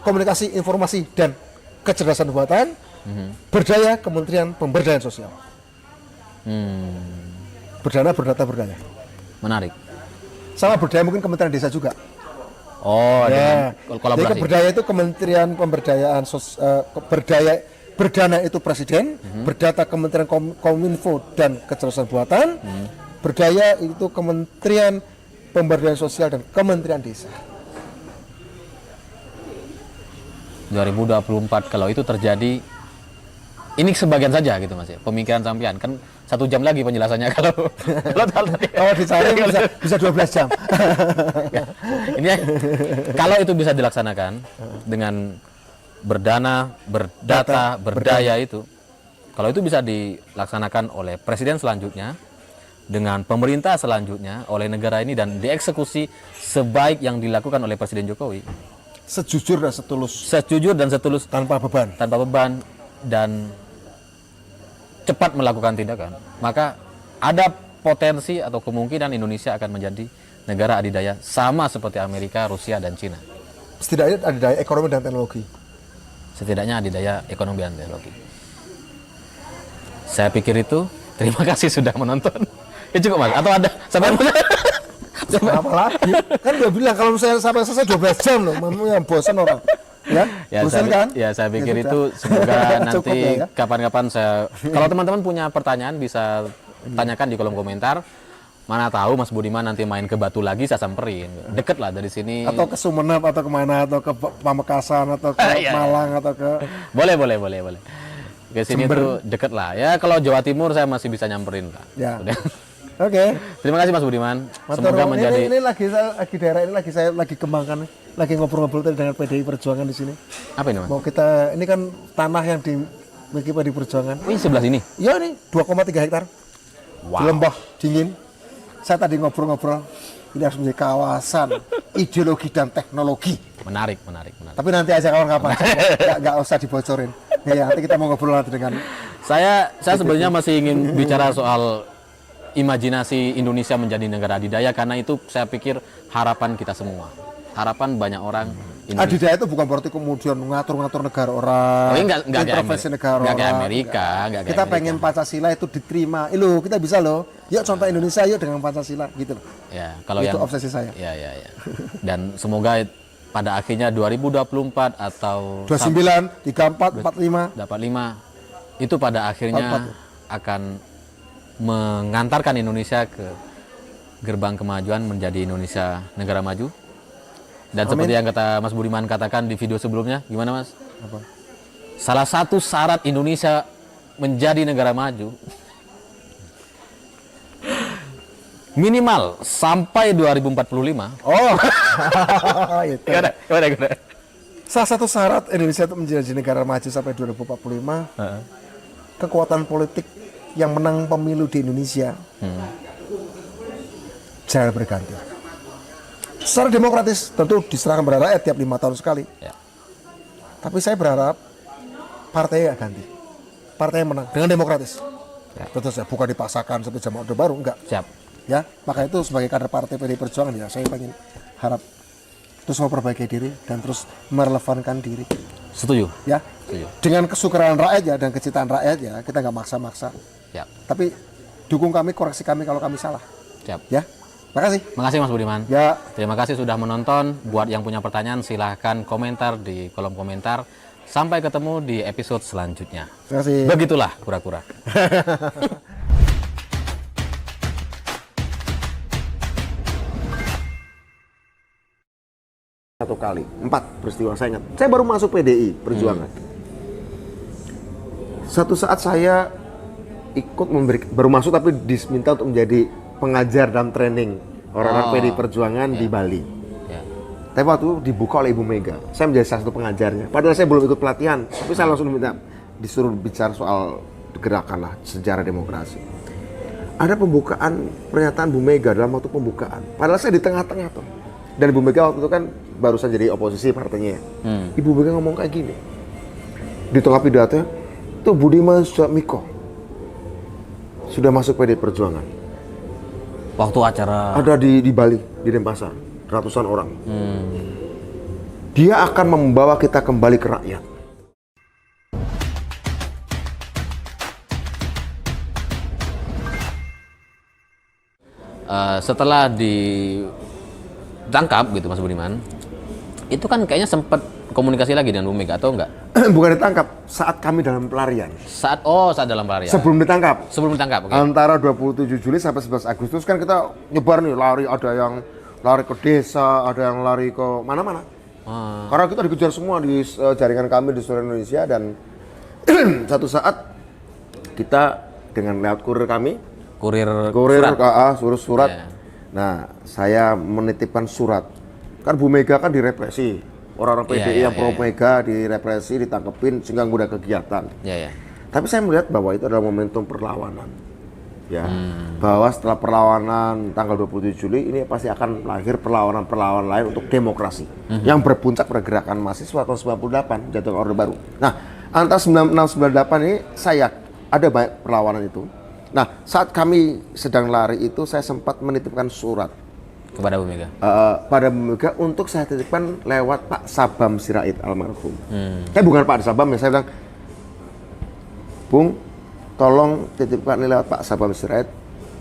Komunikasi, Informasi, dan Kecerdasan Buatan. Berdaya Kementerian Pemberdayaan Sosial. Berdana, berdata, berdaya. Menarik. Sama berdaya mungkin Kementerian Desa juga. Oh, Ya. dengan kolaborasi. Jadi berdaya itu Kementerian Pemberdayaan Berdana itu Presiden, berdata Kementerian Kominfo dan Kecerdasan Buatan, berdaya itu Kementerian Pemberdayaan Sosial dan Kementerian Desa. 2024 kalau itu terjadi, ini sebagian saja gitu Mas ya, pemikiran sampean kan 1 jam lagi penjelasannya kalau Oh, dicari bisa 12 jam. Ya, ini kalau itu bisa dilaksanakan dengan berdana, berdata, berdaya itu, kalau itu bisa dilaksanakan oleh presiden selanjutnya, dengan pemerintah selanjutnya, oleh negara ini dan dieksekusi sebaik yang dilakukan oleh Presiden Jokowi, Sejujur dan setulus, sejujur dan setulus, tanpa beban. dan cepat melakukan tindakan, maka ada potensi atau kemungkinan Indonesia akan menjadi negara adidaya sama seperti Amerika, Rusia, dan Cina. Setidaknya ada daya ekonomi dan teknologi. Setidaknya adidaya ekonomi dan teknologi. Saya pikir itu. Terima kasih sudah menonton. Ya cukup Mas, atau ada sampai Apa lagi? Kan dia bilang kalau misalnya sampai selesai 12 jam loh, yang bosan orang. Ya, bosan kan? Ya, saya pikir Ya, itu semoga Cukup nanti ya. kapan-kapan kalau teman-teman punya pertanyaan bisa tanyakan di kolom komentar. Mana tahu Mas Budiman nanti main ke Batu lagi, saya samperin. Deket lah dari sini. Atau ke Sumeneb atau kemana, atau ke Pamekasan atau ke Iya. Malang atau ke Boleh. Ke sini tuh deket lah. Ya kalau Jawa Timur saya masih bisa nyamperin lah. Ya. Udah. Oke. Terima kasih Mas Budiman. Semoga Matur, menjadi ini lagi daerah ini saya lagi kembangkan nih. Lagi ngobrol-ngobrol tadi dengan PDI Perjuangan di sini. apa ini Mas? Mau kita ini kan tanah yang dimiliki PDI Perjuangan. Oh, ini sebelah sini. Iya nih 2,3 hektar. Di lembah dingin. Saya tadi ngobrol-ngobrol ini harus menjadi kawasan ideologi dan teknologi. Menarik. Tapi nanti aja kawan-kawan, nggak usah dibocorin. Ya, nanti kita mau ngobrol nanti dengan Saya sebenarnya masih ingin bicara soal imajinasi Indonesia menjadi negara adidaya, karena itu saya pikir harapan kita semua. Harapan banyak orang Indonesia. adidaya itu bukan berarti kemudian ngatur-ngatur negara orang, Oh, enggak kayak intervensi negara enggak kayak orang. Amerika, enggak kayak Kita Amerika. pengen Pancasila itu diterima. Loh, kita bisa loh. Yuk contoh Indonesia yuk dengan Pancasila gitu loh. Ya, kalau Itu yang obsesi saya. Ya. Dan semoga pada akhirnya 2024 atau 29, 34, 45. dapat 5 itu pada akhirnya akan mengantarkan Indonesia ke gerbang kemajuan menjadi Indonesia negara maju. Dan seperti yang kata Mas Budiman katakan di video sebelumnya, gimana Mas? Apa? Salah satu syarat Indonesia menjadi negara maju minimal sampai 2045. Oh, itu. Gimana? Salah satu syarat Indonesia untuk menjadi negara maju sampai 2045, kekuatan politik yang menang pemilu di Indonesia jangan berganti. Secara demokratis tentu diserahkan pada rakyat tiap 5 tahun sekali. Ya. Tapi saya berharap partai nggak ganti, partai yang menang dengan demokratis. Ya. Tentu saja bukan dipaksakan seperti zaman Orde Baru, enggak. Siap. Ya, maka itu sebagai kader partai PDI Perjuangan ya saya pengen harap terus memperbaiki diri dan terus merelevankan diri. Setuju. Ya, Setuju. dengan kesukaran rakyat ya dan kecintaan rakyat ya kita nggak maksa-maksa. Siap. Tapi dukung kami, koreksi kami kalau kami salah. Siap. Ya, makasih. Makasih Mas Budiman. Ya. Terima kasih sudah menonton. Buat yang punya pertanyaan silahkan komentar di kolom komentar. Sampai ketemu di episode selanjutnya. Terima kasih. Begitulah kura-kura. Satu kali, 4 peristiwa saya ingat. Saya baru masuk PDI Perjuangan. Satu saat saya ikut baru masuk tapi diminta untuk menjadi pengajar dan training orang-orang PDI Perjuangan di Bali. Ya. Tapi waktu itu dibuka oleh Ibu Mega. Saya menjadi salah satu pengajarnya. Padahal saya belum ikut pelatihan, tapi saya langsung disuruh bicara soal gerakan lah sejarah demokrasi. Ada pembukaan pernyataan Bu Mega dalam waktu pembukaan. Padahal saya di tengah-tengah tuh. Dan Ibu Mega waktu itu kan baru saja jadi oposisi partainya. Ibu Mega ngomong kayak gini. Di tengah pidatonya, tuh Budiman Sujatmiko. sudah masuk PD Perjuangan. Waktu acara Ada di Bali, di Denpasar, ratusan orang. Dia akan membawa kita kembali ke rakyat. setelah ditangkap gitu Mas Budiman, itu kan kayaknya sempat komunikasi lagi dengan Bu Mega atau enggak? Bukan ditangkap, saat kami dalam pelarian. Saat dalam pelarian. Sebelum ditangkap. Sebelum ditangkap, oke. Antara 27 Juli sampai 11 Agustus kan kita nyebar nih, lari, ada yang lari ke desa, ada yang lari ke mana-mana. Karena kita dikejar semua di jaringan kami di seluruh Indonesia, dan satu saat kita dengan lewat kurir kami, Kurir surat. Yeah. Nah, saya menitipkan surat. Kan Bu Mega kan direpresi. Orang-orang PDI yang pro Mega direpresi, ditangkepin sehingga nggak ada kegiatan. Ya. Tapi saya melihat bahwa itu adalah momentum perlawanan. Ya. Bahwa setelah perlawanan tanggal 27 Juli ini pasti akan lahir perlawanan-perlawanan lain untuk demokrasi. Yang berpuncak pergerakan mahasiswa tahun 98 jatuh Orde Baru. Nah, antara 96-98 ini saya ada banyak perlawanan itu. Nah, saat kami sedang lari itu saya sempat menitipkan surat Kepada Bu Mega. pada Bu Mega untuk saya titipkan lewat Pak Sabam Sirait almarhum. Bukan Pak Sabam ya, saya bilang, Bung, tolong titipkan ini lewat Pak Sabam Sirait,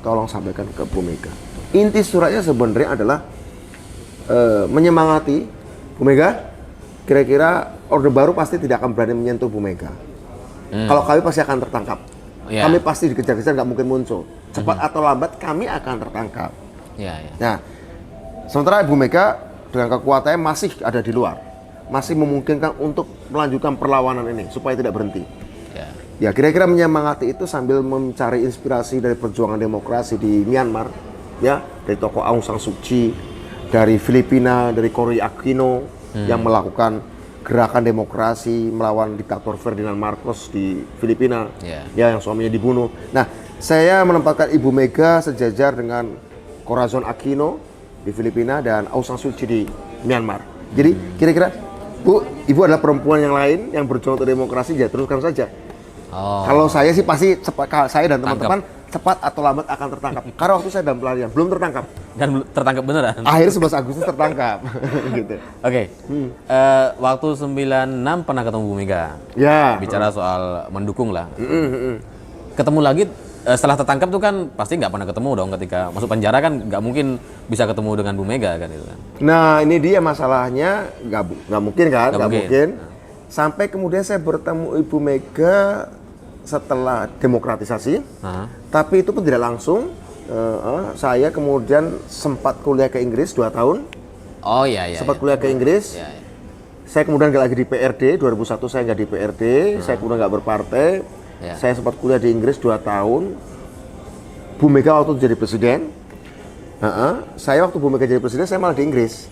tolong sampaikan ke Bu Mega. Inti suratnya sebenarnya adalah menyemangati Bu Mega, kira-kira Orde Baru pasti tidak akan berani menyentuh Bu Mega. Kalau kami pasti akan tertangkap. Ya. Kami pasti dikejar-kejar, nggak mungkin muncul. Cepat atau lambat kami akan tertangkap. Ya. Nah, sementara Ibu Mega dengan kekuatannya masih ada di luar, masih memungkinkan untuk melanjutkan perlawanan ini supaya tidak berhenti. Ya, kira-kira menyemangati itu sambil mencari inspirasi dari perjuangan demokrasi di Myanmar, ya, dari tokoh Aung San Suu Kyi, dari Filipina, dari Cory Aquino yang melakukan gerakan demokrasi melawan diktator Ferdinand Marcos di Filipina, ya, yang suaminya dibunuh. Nah, saya menempatkan Ibu Mega sejajar dengan Corazon Aquino di Filipina dan Aung San Suu Kyi di Myanmar. Jadi kira-kira, Bu, Ibu adalah perempuan yang lain yang berjuang untuk demokrasi, ya teruskan saja. Kalau saya sih pasti saya dan teman-teman cepat atau lambat akan tertangkap. Karena waktu saya dalam pelarian belum tertangkap. Dan tertangkap beneran. Akhir 11 Agustus tertangkap. Gitu. Oke. Waktu 96 pernah ketemu Bu Mega. Ya. Bicara soal mendukung lah. Ketemu lagi setelah tertangkap tuh kan pasti nggak pernah ketemu dong, ketika masuk penjara kan nggak mungkin bisa ketemu dengan Bu Mega kan itu kan. Nah, ini dia masalahnya, nggak mungkin kan, nggak mungkin. Sampai kemudian saya bertemu Ibu Mega setelah demokratisasi, tapi itu pun tidak langsung. Saya kemudian sempat kuliah ke Inggris 2 tahun. Oh iya. Sempat kuliah ke Inggris. Iya. Saya kemudian nggak lagi di PRD, 2001 saya nggak di PRD, saya kemudian nggak berpartai. Saya sempat kuliah di Inggris 2 tahun. Bu Mega waktu itu jadi presiden. Saya waktu Bu Mega jadi presiden, saya malah di Inggris.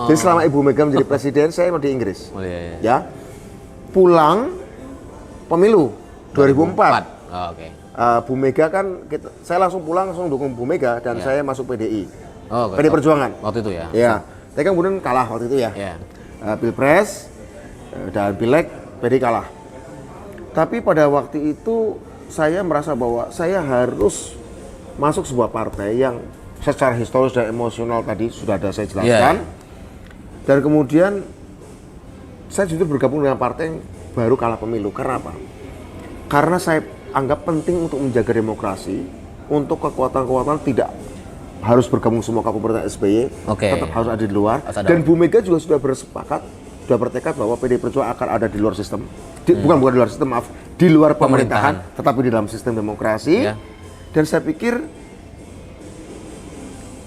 Jadi selama Ibu Mega menjadi presiden, saya malah di Inggris. Ya, pulang pemilu 2004. Oke. Bu Mega kan, saya langsung pulang langsung dukung Bu Mega dan saya masuk PDI. PDI Perjuangan. Waktu itu ya. Ya, tapi kan kemudian kalah waktu itu ya. Pilpres dan Pileg PDI kalah. Tapi pada waktu itu saya merasa bahwa saya harus masuk sebuah partai yang secara historis dan emosional tadi sudah ada saya jelaskan. Dan kemudian saya justru bergabung dengan partai yang baru kalah pemilu. Karena apa? Karena saya anggap penting untuk menjaga demokrasi, untuk kekuatan-kekuatan tidak harus bergabung semua ke pemerintahan SBY, tetap harus ada di luar. Dan Bu Mega juga sudah bersepakat, sudah bertekad bahwa PDI Perjuangan akan ada di luar sistem. Bukan di luar sistem, maaf, di luar pemerintahan, tetapi di dalam sistem demokrasi. Dan saya pikir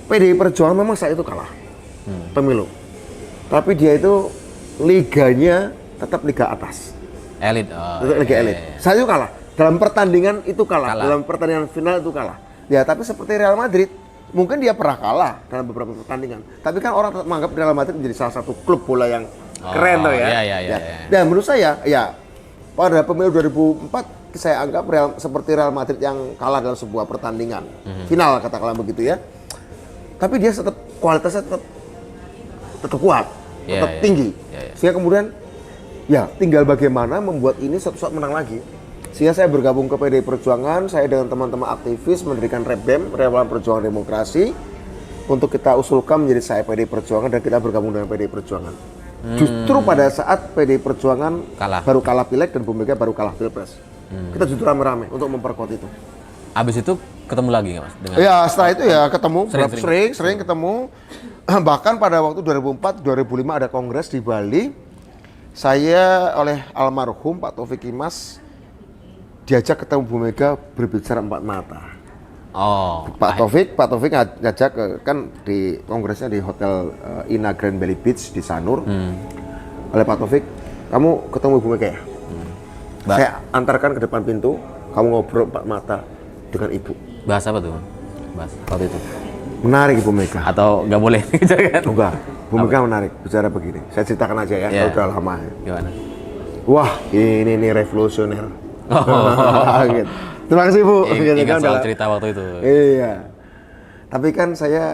PDI Perjuangan memang saat itu kalah pemilu, tapi dia itu liganya tetap liga atas, elit, liga elit. Saya itu kalah dalam pertandingan itu kalah, dalam pertandingan final itu kalah. Ya, tapi seperti Real Madrid, mungkin dia pernah kalah dalam beberapa pertandingan, tapi kan orang tetap menganggap Real Madrid menjadi salah satu klub bola yang keren tuh ya. Dan menurut saya, ya pada pemilu 2004 saya anggap seperti Real Madrid yang kalah dalam sebuah pertandingan final, katakanlah begitu ya. Tapi dia tetap kualitasnya tetap kuat, tetap tinggi. Sehingga kemudian ya tinggal bagaimana membuat ini suatu saat menang lagi. Sehingga saya bergabung ke PDI Perjuangan, saya dengan teman-teman aktivis mendirikan REPDEM, Relawan Perjuangan Demokrasi, untuk kita usulkan menjadi saya PDI Perjuangan dan kita bergabung dengan PDI Perjuangan. Justru pada saat PDI Perjuangan baru kalah pileg dan Bu Mega baru kalah pilpres. Kita justru rame-rame untuk memperkuat itu. Abis itu ketemu lagi nggak Mas? Ya setelah itu ya ketemu, Sering-sering. sering ketemu. Bahkan pada waktu 2004, 2005 ada kongres di Bali. Saya oleh almarhum Pak Taufik Kimas diajak ketemu Bu Mega berbicara empat mata. Oh. Pak Taufik ngajak kan di kongresnya di Hotel Ina Grand Bali Beach di Sanur. Oleh Pak Taufik, kamu ketemu Bu Mega ya? Saya antarkan ke depan pintu, kamu ngobrol empat mata dengan Ibu. Bahas apa tuh? Bahas Waktu itu. Menarik Ibu Mega. atau nggak boleh gitu kan? Enggak, Bu Mega menarik bicara begini. Saya ceritakan aja ya, Iya. udah lama. Gimana? Wah, ini revolusioner. Oh. Gitu. Terima kasih Bu. Gitu Ingat kan, soal udah- cerita waktu itu. Iya. Tapi kan saya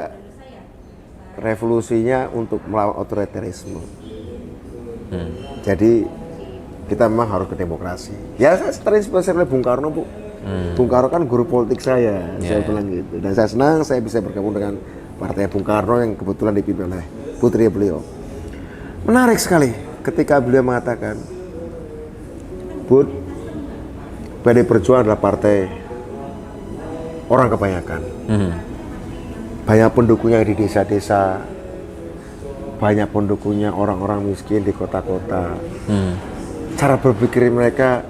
revolusinya untuk melawan otoritarisme. Jadi kita memang harus ke demokrasi. Ya saya terinspirasi oleh Bung Karno Bu. Bung Karno kan guru politik saya bilang gitu. Dan saya senang saya bisa bergabung dengan partai Bung Karno yang kebetulan dipimpin oleh putri beliau. Menarik sekali ketika beliau mengatakan, Bud, PDI Perjuangan adalah partai orang kebanyakan. Banyak pendukungnya di desa-desa, banyak pendukungnya orang-orang miskin di kota-kota. Cara berpikir mereka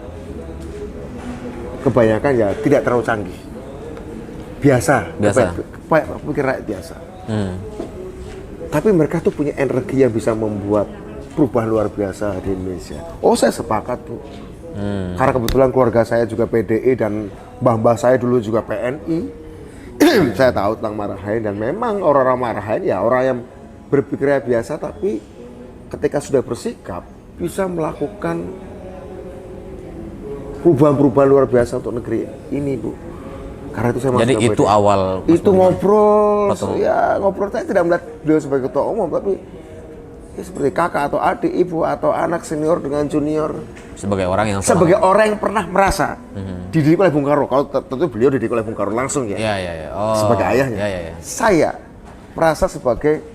kebanyakan ya tidak terlalu canggih. Biasa. Pikir rakyat biasa. Tapi mereka tuh punya energi yang bisa membuat perubahan luar biasa di Indonesia. Oh saya sepakat Bu. Karena kebetulan keluarga saya juga PDI dan mbah-mbah saya dulu juga PNI. Saya tahu tentang Marahain dan memang orang-orang Marahain ya orang yang berpikirnya biasa tapi ketika sudah bersikap bisa melakukan perubahan-perubahan luar biasa untuk negeri ini Bu. Karena itu saya masuk Jadi ke itu PDI. awal Mas Itu Budiman. ngobrol, Betul. ya ngobrol saya tidak melihat beliau sebagai ketua umum tapi ya seperti kakak atau adik, ibu atau anak senior dengan junior. Sebagai orang yang Sebagai orang yang pernah merasa dididik oleh Bung Karno. Kalau tentu beliau dididik oleh Bung Karno langsung ya. Iya. Oh. Sebagai ayahnya. Iya. Saya merasa sebagai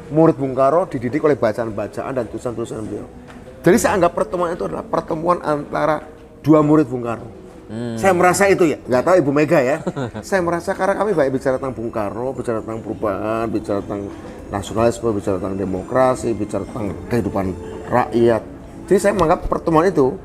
murid Bung Karno dididik oleh bacaan-bacaan dan tulisan-tulisan beliau. Jadi saya anggap pertemuan itu adalah pertemuan antara dua murid Bung Karno. Saya merasa itu ya, nggak tahu Ibu Mega ya. Saya merasa karena kami banyak bicara tentang Bung Karno, bicara tentang perubahan, bicara tentang nasionalisme, bicara tentang demokrasi, bicara tentang kehidupan rakyat. Jadi saya menganggap pertemuan itu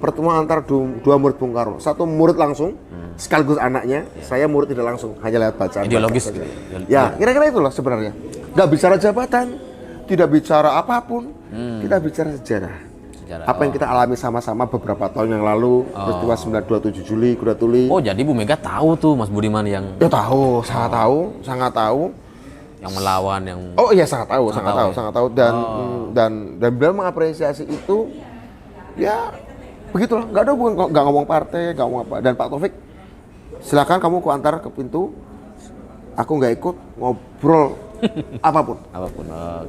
pertemuan antara dua murid Bung Karno. Satu murid langsung, sekaligus anaknya. Saya murid tidak langsung, hanya lewat bacaan. Ideologis saja. gitu. Ya, kira-kira itulah sebenarnya. Nggak bicara jabatan, tidak bicara apapun, kita bicara sejarah. Apa yang kita alami sama-sama beberapa tahun yang lalu, peristiwa 9/27 Juli, Kuda Tuli. Oh, jadi Bu Mega tahu tuh Mas Budiman yang Ya tahu, sangat tahu. yang melawan yang Oh iya sangat tahu dan beliau mengapresiasi itu. Ya begitulah, nggak ada hubungan, nggak ngomong partai, nggak ngomong apa. Dan Pak Taufik, silakan kamu ku antar ke pintu. Aku nggak ikut ngobrol apapun.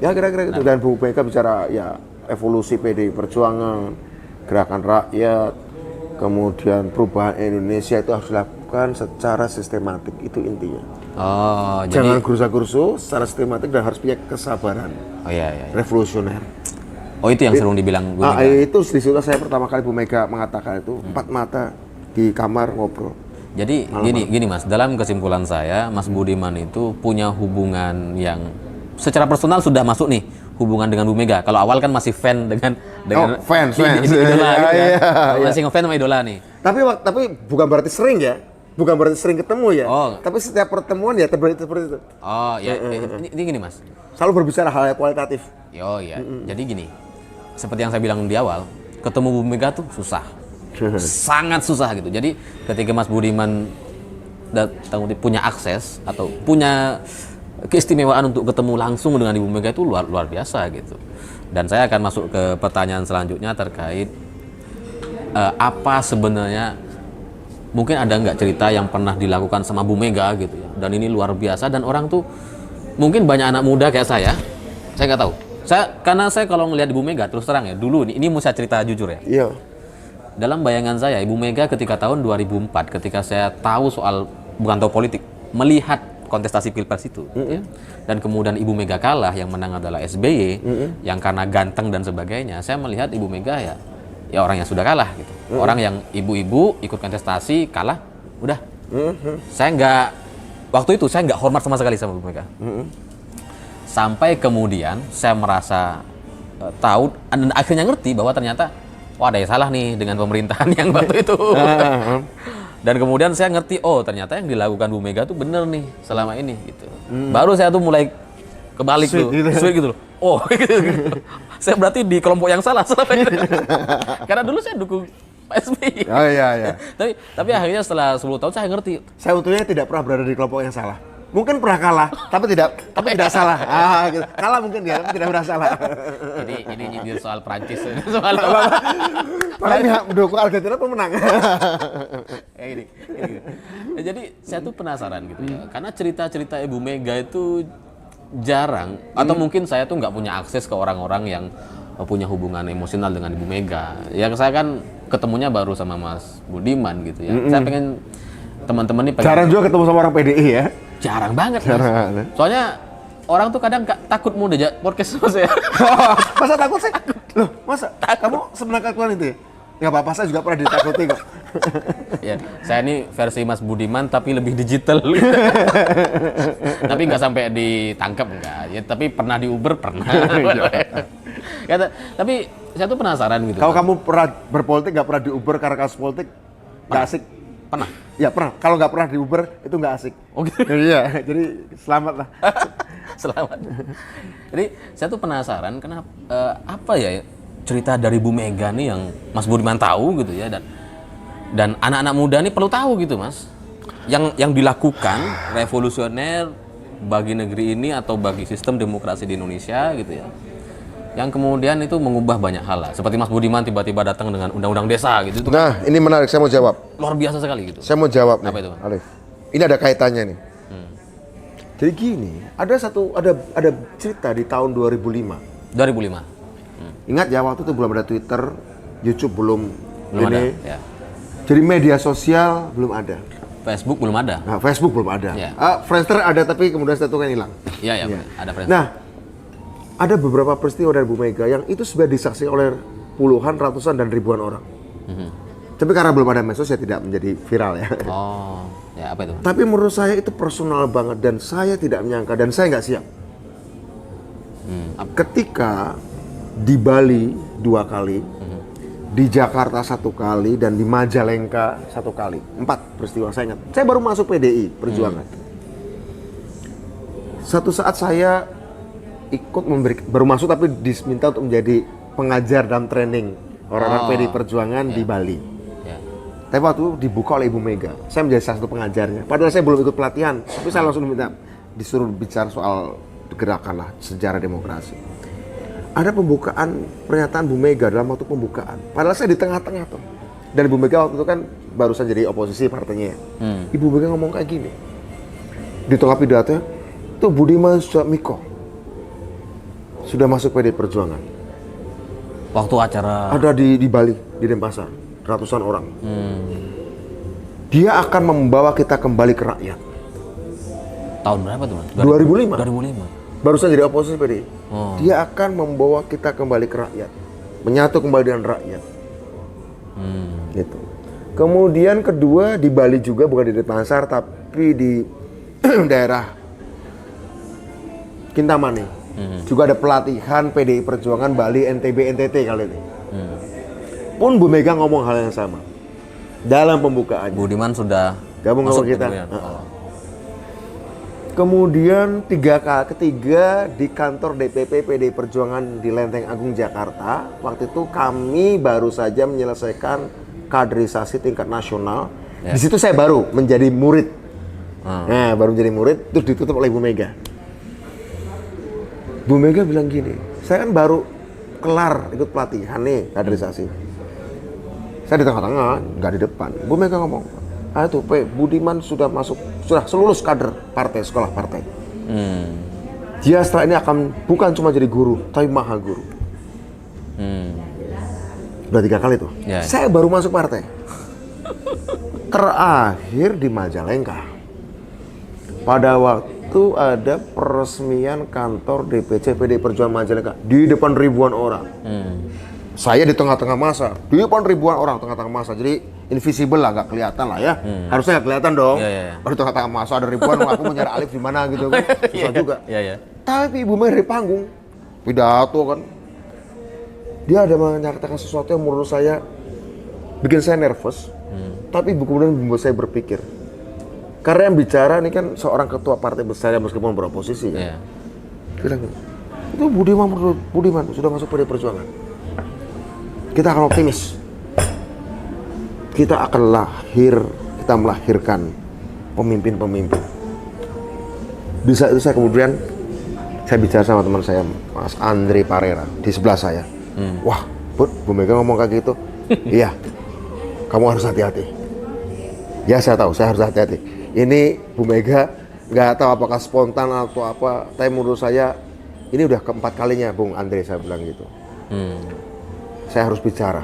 Ya kira-kira gitu. Dan Bu Mega bicara ya evolusi PDI Perjuangan, gerakan rakyat, kemudian perubahan Indonesia itu harus dilakukan secara sistematik, itu intinya. Oh, Jangan jadi gerusa-gerusu, secara sistematik dan harus punya kesabaran. Oh iya. Revolusioner. Oh, itu yang sering dibilang Bu Mega. Itu di situ saya pertama kali Bu Mega mengatakan itu, empat mata di kamar ngobrol. Jadi gini Mas, dalam kesimpulan saya, Mas Budiman itu punya hubungan yang secara personal sudah masuk nih, hubungan dengan Bu Mega. Kalau awal kan masih fan dengan fans. idola gitu kan. Iya. Masih ngefans sama idola nih. Tapi bukan berarti sering ya. Bukan berarti sering ketemu ya. Oh. Tapi setiap pertemuan ya seperti itu. Oh, ya ini gini Mas. Selalu berbicara hal yang kualitatif. Oh iya. Jadi gini. Seperti yang saya bilang di awal, ketemu Bu Mega tuh susah. Sangat susah gitu. Jadi ketika Mas Budiman punya akses atau punya keistimewaan untuk ketemu langsung dengan Ibu Mega itu luar biasa gitu. Dan saya akan masuk ke pertanyaan selanjutnya terkait apa sebenarnya, mungkin ada nggak cerita yang pernah dilakukan sama Bu Mega gitu ya, dan ini luar biasa dan orang tuh mungkin banyak anak muda kayak saya nggak tahu. Karena saya kalau ngelihat Ibu Mega terus terang ya, dulu ini mau saya cerita jujur ya. Iya. dalam bayangan saya Ibu Mega ketika tahun 2004 ketika saya tahu soal, bukan tahu politik, melihat kontestasi Pilpres itu ya, dan kemudian Ibu Mega kalah, yang menang adalah SBY yang karena ganteng dan sebagainya, saya melihat Ibu Mega ya orang yang sudah kalah gitu. Orang yang ibu-ibu ikut kontestasi kalah, udah. Saya nggak, waktu itu saya nggak hormat sama sekali sama Ibu Mega. Sampai kemudian saya merasa tahu dan akhirnya ngerti bahwa ternyata ada yang salah nih dengan pemerintahan yang waktu itu. Dan kemudian saya ngerti, oh ternyata yang dilakukan Bu Mega tuh bener nih selama ini gitu. Baru saya tuh mulai kebalik tuh, sweet gitu loh. Oh, gitu. Saya berarti di kelompok yang salah selama ini. Karena dulu saya dukung Pak SBY. Oh iya. Tapi akhirnya setelah 10 tahun saya ngerti. Saya untungnya tidak pernah berada di kelompok yang salah. Mungkin pernah kalah, tapi tidak salah. Gitu. Kalah mungkin dia, tapi tidak pernah salah. Ini nyindir soal Prancis. Soal Makanya mendukung Argentina pemenang. Ini. Ya, jadi saya tuh penasaran gitu ya, karena cerita-cerita Ibu Mega itu jarang, atau mungkin saya tuh nggak punya akses ke orang-orang yang punya hubungan emosional dengan Ibu Mega. Ya saya kan ketemunya baru sama Mas Budiman gitu ya. Saya pengen teman-teman ini pengen. Jarang juga ketemu sama orang PDI ya. Jarang banget. Soalnya orang tuh kadang takut mau diajak podcast sama saya. Masa takut sih? Loh, masa? Kamu semenakakuan itu ya? Nggak apa-apa, saya juga pernah ditakuti kok. Ya, saya ini versi Mas Budiman tapi lebih digital. Tapi nggak sampai ditangkap enggak. Ya, tapi pernah di Uber pernah. Ya, tapi saya tuh penasaran gitu. Kalau kamu pernah berpolitik nggak pernah di Uber karena kasus politik, nggak asik. Pernah? Ya pernah. Kalau nggak pernah di Uber itu nggak asik. Oh gitu? Iya, jadi selamat lah. Selamat. Jadi saya tuh penasaran kenapa apa ya cerita dari Bu Mega nih yang Mas Budiman tahu gitu ya, dan anak-anak muda nih perlu tahu gitu Mas. Yang dilakukan revolusioner bagi negeri ini atau bagi sistem demokrasi di Indonesia gitu ya. Yang kemudian itu mengubah banyak hal lah. Seperti Mas Budiman tiba-tiba datang dengan undang-undang desa gitu. Itu Nah, ini menarik, saya mau jawab. luar biasa sekali gitu. Saya mau jawab nih, Apa itu? Alif. Ini ada kaitannya nih. Jadi gini, ada cerita di tahun 2005. 2005. Ingat ya, waktu itu belum ada Twitter, YouTube belum ada. ini. Ya. Jadi media sosial belum ada. Facebook belum ada. Nah, Facebook belum ada. Ya. Friendster ada tapi kemudian setelah itu kan hilang. Iya, Ya. ada friends. Nah, ada beberapa peristiwa dari Bu Mega yang itu sudah disaksikan oleh puluhan, ratusan, dan ribuan orang. Tapi karena belum ada medsos ya tidak menjadi viral ya. Oh, ya apa itu? Tapi menurut saya itu personal banget dan saya tidak menyangka dan saya nggak siap. Ketika di Bali 2 kali, di Jakarta 1 kali, dan di Majalengka 1 kali. 4 peristiwa saya ingat. Saya baru masuk PDI Perjuangan. Satu saat saya ikut baru masuk tapi diminta untuk menjadi pengajar dalam training orang-orang PDI Perjuangan di Bali. Tapi waktu itu dibuka oleh Ibu Mega. Saya menjadi salah satu pengajarnya. Padahal saya belum ikut pelatihan, tapi saya langsung disuruh bicara soal gerakan lah, sejarah demokrasi. Ada pembukaan pernyataan Bu Mega dalam waktu pembukaan. Padahal saya di tengah-tengah tuh. Dan Ibu Mega waktu itu kan barusan jadi oposisi partainya. Ibu Mega ngomong kayak gini. Di tengah pidato, tuh Budiman Sujatmiko sudah masuk PDI Perjuangan. Waktu acara Ada di Bali, di Denpasar, ratusan orang. Dia akan membawa kita kembali ke rakyat. tahun berapa tuh, Mas? 2005. 2005. Barusan jadi oposisi PDI. Dia akan membawa kita kembali ke rakyat, menyatu kembali dengan rakyat. Gitu. Kemudian kedua di Bali juga, bukan di Denpasar tapi di daerah Kintamani. Juga ada pelatihan PDI Perjuangan Bali, NTB, NTT kali ini. Pun Bu Mega ngomong hal yang sama dalam pembukaannya. Budiman sudah gabung sama kita. Kemudian ketiga di kantor DPP PDI Perjuangan di Lenteng Agung Jakarta. Waktu itu kami baru saja menyelesaikan kaderisasi tingkat nasional. Di situ saya baru menjadi murid. Nah, baru menjadi murid, terus ditutup oleh Bu Mega. Bu Mega bilang gini, saya kan baru kelar ikut pelatihan nih kaderisasi. Saya di tengah-tengah, nggak di depan. Bu Mega ngomong, tuh Budiman sudah lulus kader partai, sekolah partai. Dia setelah ini akan bukan cuma jadi guru, tapi maha guru. Udah 3 kali tuh. Ya. Saya baru masuk partai. Terakhir di Majalengka. Pada waktu ada peresmian kantor DPC PDI Perjuangan Majalengka di depan ribuan orang. Saya di tengah-tengah massa, di depan ribuan orang tengah-tengah massa. Jadi invisible lah, nggak kelihatan lah ya. Harusnya nggak kelihatan dong. Di tengah-tengah massa ada ribuan, aku mau nyari Alif di mana gitu kan. Susah juga. Tapi Ibu Mega di panggung, pidato kan. Dia ada menyatakan sesuatu yang menurut saya bikin saya nervous. Tapi kemudian membuat saya berpikir. Karena yang bicara ini kan seorang ketua partai besar yang meskipun beroposisi ya. Bilang, itu Budiman sudah masuk PDI Perjuangan. Kita akan optimis. Kita akan kita melahirkan pemimpin-pemimpin. Di saat itu saya kemudian bicara sama teman saya, Mas Andre Parera, di sebelah saya. Wah, Bu Mega ngomong kayak gitu. Iya, kamu harus hati-hati. Ya saya tahu, saya harus hati-hati. Ini Bu Mega nggak tahu apakah spontan atau apa, tapi menurut saya ini udah keempat kalinya Bung Andre saya bilang gitu. Saya harus bicara.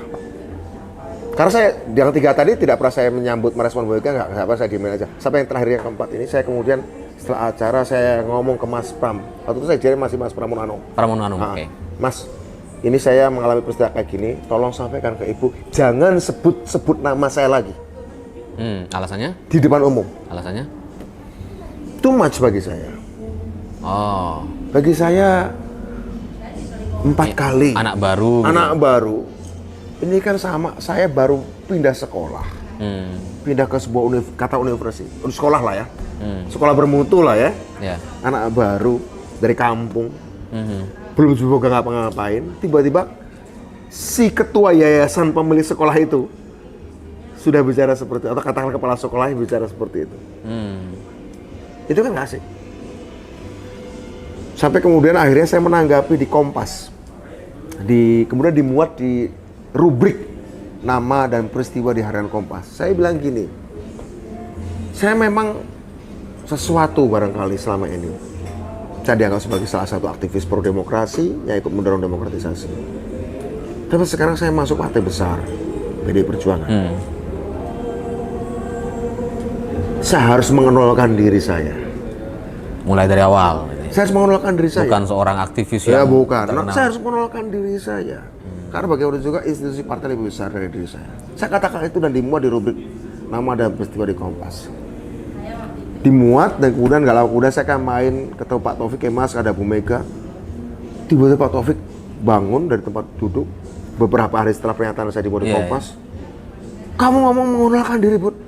Karena saya yang 3 tadi tidak pernah saya menyambut merespon Bu Mega, nggak apa, saya diemin aja. Sampai yang terakhir yang keempat ini saya kemudian setelah acara saya ngomong ke Mas Pram. Waktu itu saya jadi masih Mas Pramono. Oke. Mas, ini saya mengalami peristiwa kayak gini, tolong sampaikan ke Ibu, jangan sebut nama saya lagi. Alasannya? Di depan umum. Alasannya? Too much bagi saya. Oh. Bagi saya 4 kali. Anak baru. Anak baru. Ini kan sama, saya baru pindah sekolah. Pindah ke sebuah universitas. Sekolah lah ya. Sekolah bermutu lah ya. Anak baru dari kampung. Belum juga ngapa-ngapain. Tiba-tiba si ketua yayasan pemilik sekolah itu sudah bicara seperti itu, atau katakan kepala sekolahnya bicara seperti itu. Itu kan nggak asik. Sampai kemudian akhirnya saya menanggapi di Kompas. Kemudian dimuat di rubrik nama dan peristiwa di harian Kompas. Saya bilang gini, saya memang sesuatu barangkali selama ini. Saya dianggap sebagai salah satu aktivis pro demokrasi yang ikut mendorong demokratisasi. Tapi sekarang saya masuk partai besar, PDI Perjuangan. Saya harus mengenalkan diri saya. Mulai dari awal. Saya harus mengenalkan diri saya. Bukan seorang aktivis ya, yang bukan. terkenal. Saya harus mengenalkan diri saya. Karena bagaimana juga institusi partai lebih besar dari diri saya. Saya katakan itu dan dimuat di rubrik nama dan peristiwa di Kompas. Dimuat dan kemudian gak lama kemudian saya akan main ketemu Pak Taufik Kemas, ada Bu Mega. Tiba-tiba Pak Taufik bangun dari tempat duduk beberapa hari setelah pernyataan saya dimuat di Kompas. Kamu ngomong mengenalkan diri, Bud?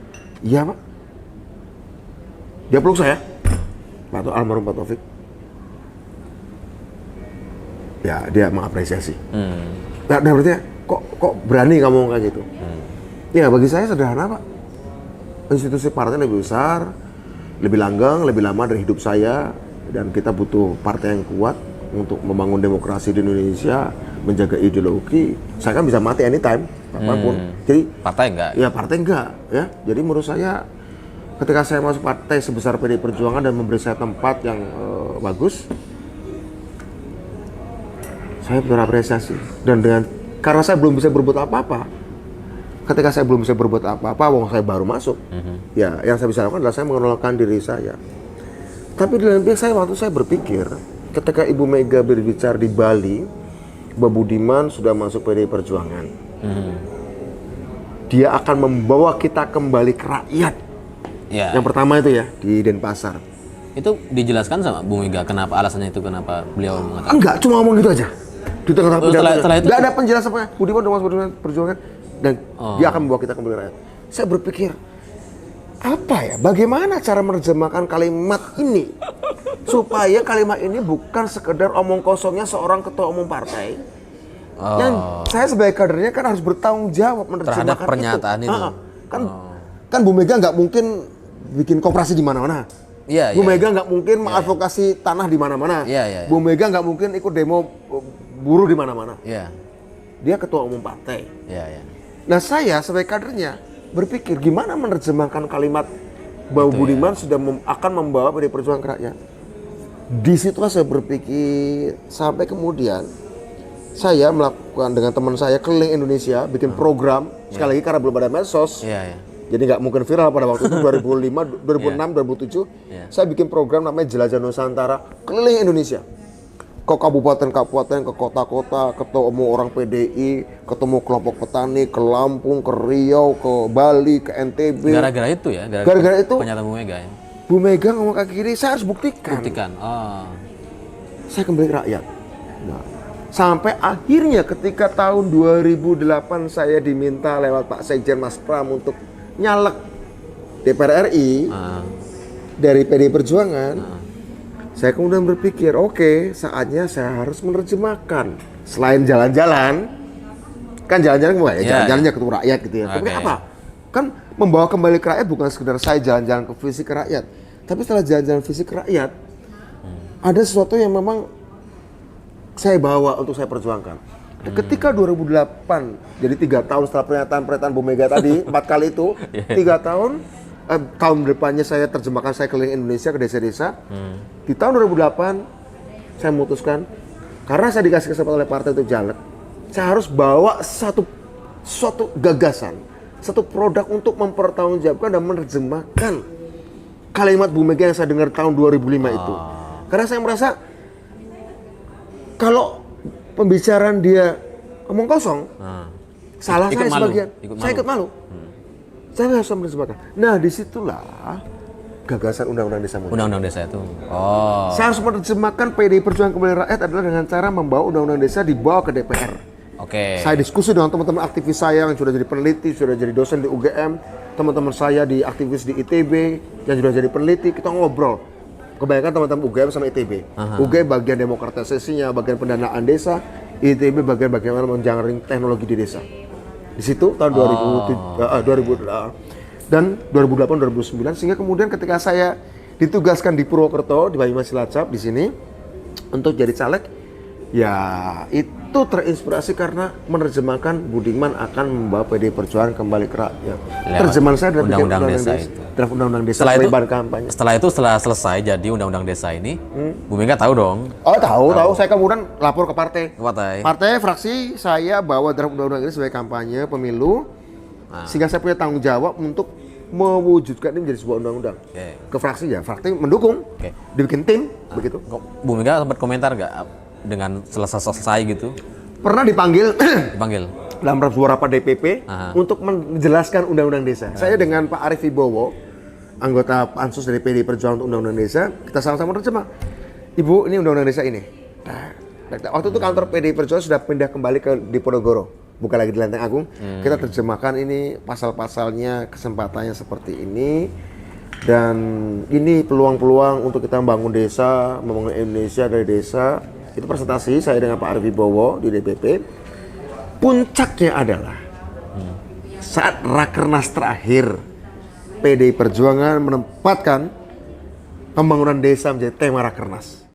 Iya, Pak. Dia peluk saya. Almarhum Pak Taufik. Ya, dia mengapresiasi. Nah, berarti kok berani kamu ngomong kayak gitu? Ya, bagi saya sederhana, Pak. Institusi partai lebih besar, lebih langgeng, lebih lama dari hidup saya, dan kita butuh partai yang kuat untuk membangun demokrasi di Indonesia, menjaga ideologi. Saya kan bisa mati anytime, apapun. Jadi partai enggak? Ya, partai enggak, ya. Jadi menurut saya ketika saya masuk partai sebesar PDI Perjuangan dan memberi saya tempat yang bagus, saya berapresiasi. Dan karena saya belum bisa berbuat apa-apa, ketika saya belum bisa berbuat apa-apa, wong saya baru masuk, ya yang saya bisa lakukan adalah saya mengenalkan diri saya. Tapi di lain pihak waktu saya berpikir, ketika Ibu Mega berbicara di Bali, Mbak Budiman sudah masuk PDI Perjuangan, dia akan membawa kita kembali ke rakyat. Yang pertama itu ya, di Denpasar. Itu dijelaskan sama Bu Mega, kenapa alasannya itu, kenapa beliau mengatakan? Enggak, cuma ngomong gitu aja. Di tengah setelah itu nggak ada penjelasan apa. Budiman udah masuk Perjuangan dan dia akan membawa kita kembali rakyat. Saya berpikir, apa ya? Bagaimana cara menerjemahkan kalimat ini supaya kalimat ini bukan sekedar omong kosongnya seorang ketua umum partai. Yang saya sebagai kadernya kan harus bertanggung jawab menerjemahkan terhadap pernyataan itu. Kan Bu Mega nggak mungkin bikin koperasi di mana-mana. Bu Mega nggak mungkin mengadvokasi tanah di mana-mana. Bu Mega nggak mungkin ikut demo buruh di mana-mana. Dia ketua umum partai. Nah, saya sebagai kadernya berpikir gimana menerjemahkan kalimat bahwa Budiman sudah akan membawa PDI Perjuangan ke rakyat. Di situlah saya berpikir sampai kemudian saya melakukan dengan teman saya keliling Indonesia, bikin program, sekali lagi karena belum ada medsos, jadi nggak mungkin viral pada waktu itu 2005, 2006, 2007, saya bikin program namanya Jelajah Nusantara, keliling Indonesia, ke kabupaten-kabupaten, ke kota-kota, ketemu orang PDI, ketemu kelompok petani, ke Lampung, ke Riau, ke Bali, ke NTB. Gara-gara itu ya? Gara-gara itu pernyataan Bu Mega ya? Bu Mega ngomong kaki kiri, saya harus buktikan. Saya kembali ke rakyat. Nah, sampai akhirnya ketika tahun 2008 saya diminta lewat Pak Sekjen Mas Pram untuk nyalek DPR RI dari PD Perjuangan, saya kemudian berpikir, oke, saatnya saya harus menerjemahkan. Selain jalan-jalan, kan jalan-jalan ya, jalan-jalannya ketemu rakyat gitu ya. Tapi apa? Kan membawa kembali ke rakyat bukan sekedar saya jalan-jalan ke visi ke rakyat, tapi setelah jalan-jalan visi ke rakyat, ada sesuatu yang memang saya bawa untuk saya perjuangkan. Ketika 2008, jadi 3 tahun setelah pernyataan Bu Mega tadi, 4 kali itu, 3 tahun, tahun depannya saya terjemahkan, saya keliling Indonesia ke desa-desa. Di tahun 2008, saya memutuskan, karena saya dikasih kesempatan oleh partai untuk jalan, saya harus bawa suatu gagasan, satu produk untuk mempertanggungjawabkan dan menerjemahkan kalimat Bu Mega yang saya dengar tahun 2005 itu. Karena saya merasa kalau pembicaraan dia omong kosong, salah saya sebagian, saya ikut malu. Saya harus menerjemahkan. Nah, disitulah gagasan Undang-Undang Desa muncul. Undang-Undang Desa itu. Saya harus menerjemahkan PDI Perjuangan Kembali Rakyat adalah dengan cara membawa Undang-Undang Desa dibawa ke DPR. Saya diskusi dengan teman-teman aktivis saya yang sudah jadi peneliti, sudah jadi dosen di UGM, teman-teman saya di aktivis di ITB yang sudah jadi peneliti, kita ngobrol. Kebanyakan teman-teman UGM sama ITB. UGM bagian demokratisasinya, bagian pendanaan desa, ITB bagian bagaimana menjaring teknologi di desa. Di situ tahun 2000 dan 2008-2009, sehingga kemudian ketika saya ditugaskan di Purwokerto, di Banyumas Cilacap di sini untuk jadi caleg, ya itu terinspirasi karena menerjemahkan Budiman akan membawa PD Perjuangan kembali ke rakyat. Terjemahan saya adalah Undang-Undang Desa itu. Draft Undang-Undang Desa setelah kampanye. Setelah selesai jadi Undang-Undang Desa ini, Bu Mega tahu dong? Oh tahu. Saya kemudian lapor ke partai. Partai Fraksi saya bawa draft Undang-Undang ini sebagai kampanye pemilu, sehingga saya punya tanggung jawab untuk mewujudkan ini menjadi sebuah undang-undang. Ke fraksi ya, fraksi mendukung, dibikin tim, begitu. Bu Mega sempat komentar nggak dengan selesai gitu? Pernah dipanggil dalam beberapa DPP untuk menjelaskan Undang-Undang Desa. Saya dengan Pak Arief Wibowo, anggota Pansus dari PDI Perjuangan untuk Undang-Undang Desa, kita sama-sama menerjemah. Ibu, ini Undang-Undang Desa ini. Waktu itu kantor PDI Perjuangan sudah pindah kembali ke Diponegoro, bukan lagi di Lenteng Agung. Kita terjemahkan ini pasal-pasalnya, kesempatannya seperti ini. Dan ini peluang-peluang untuk kita membangun desa, membangun Indonesia dari desa. Itu presentasi saya dengan Pak Arief Wibowo di DPP. Puncaknya adalah saat Rakernas terakhir, PDI Perjuangan menempatkan pembangunan desa menjadi tema Rakernas.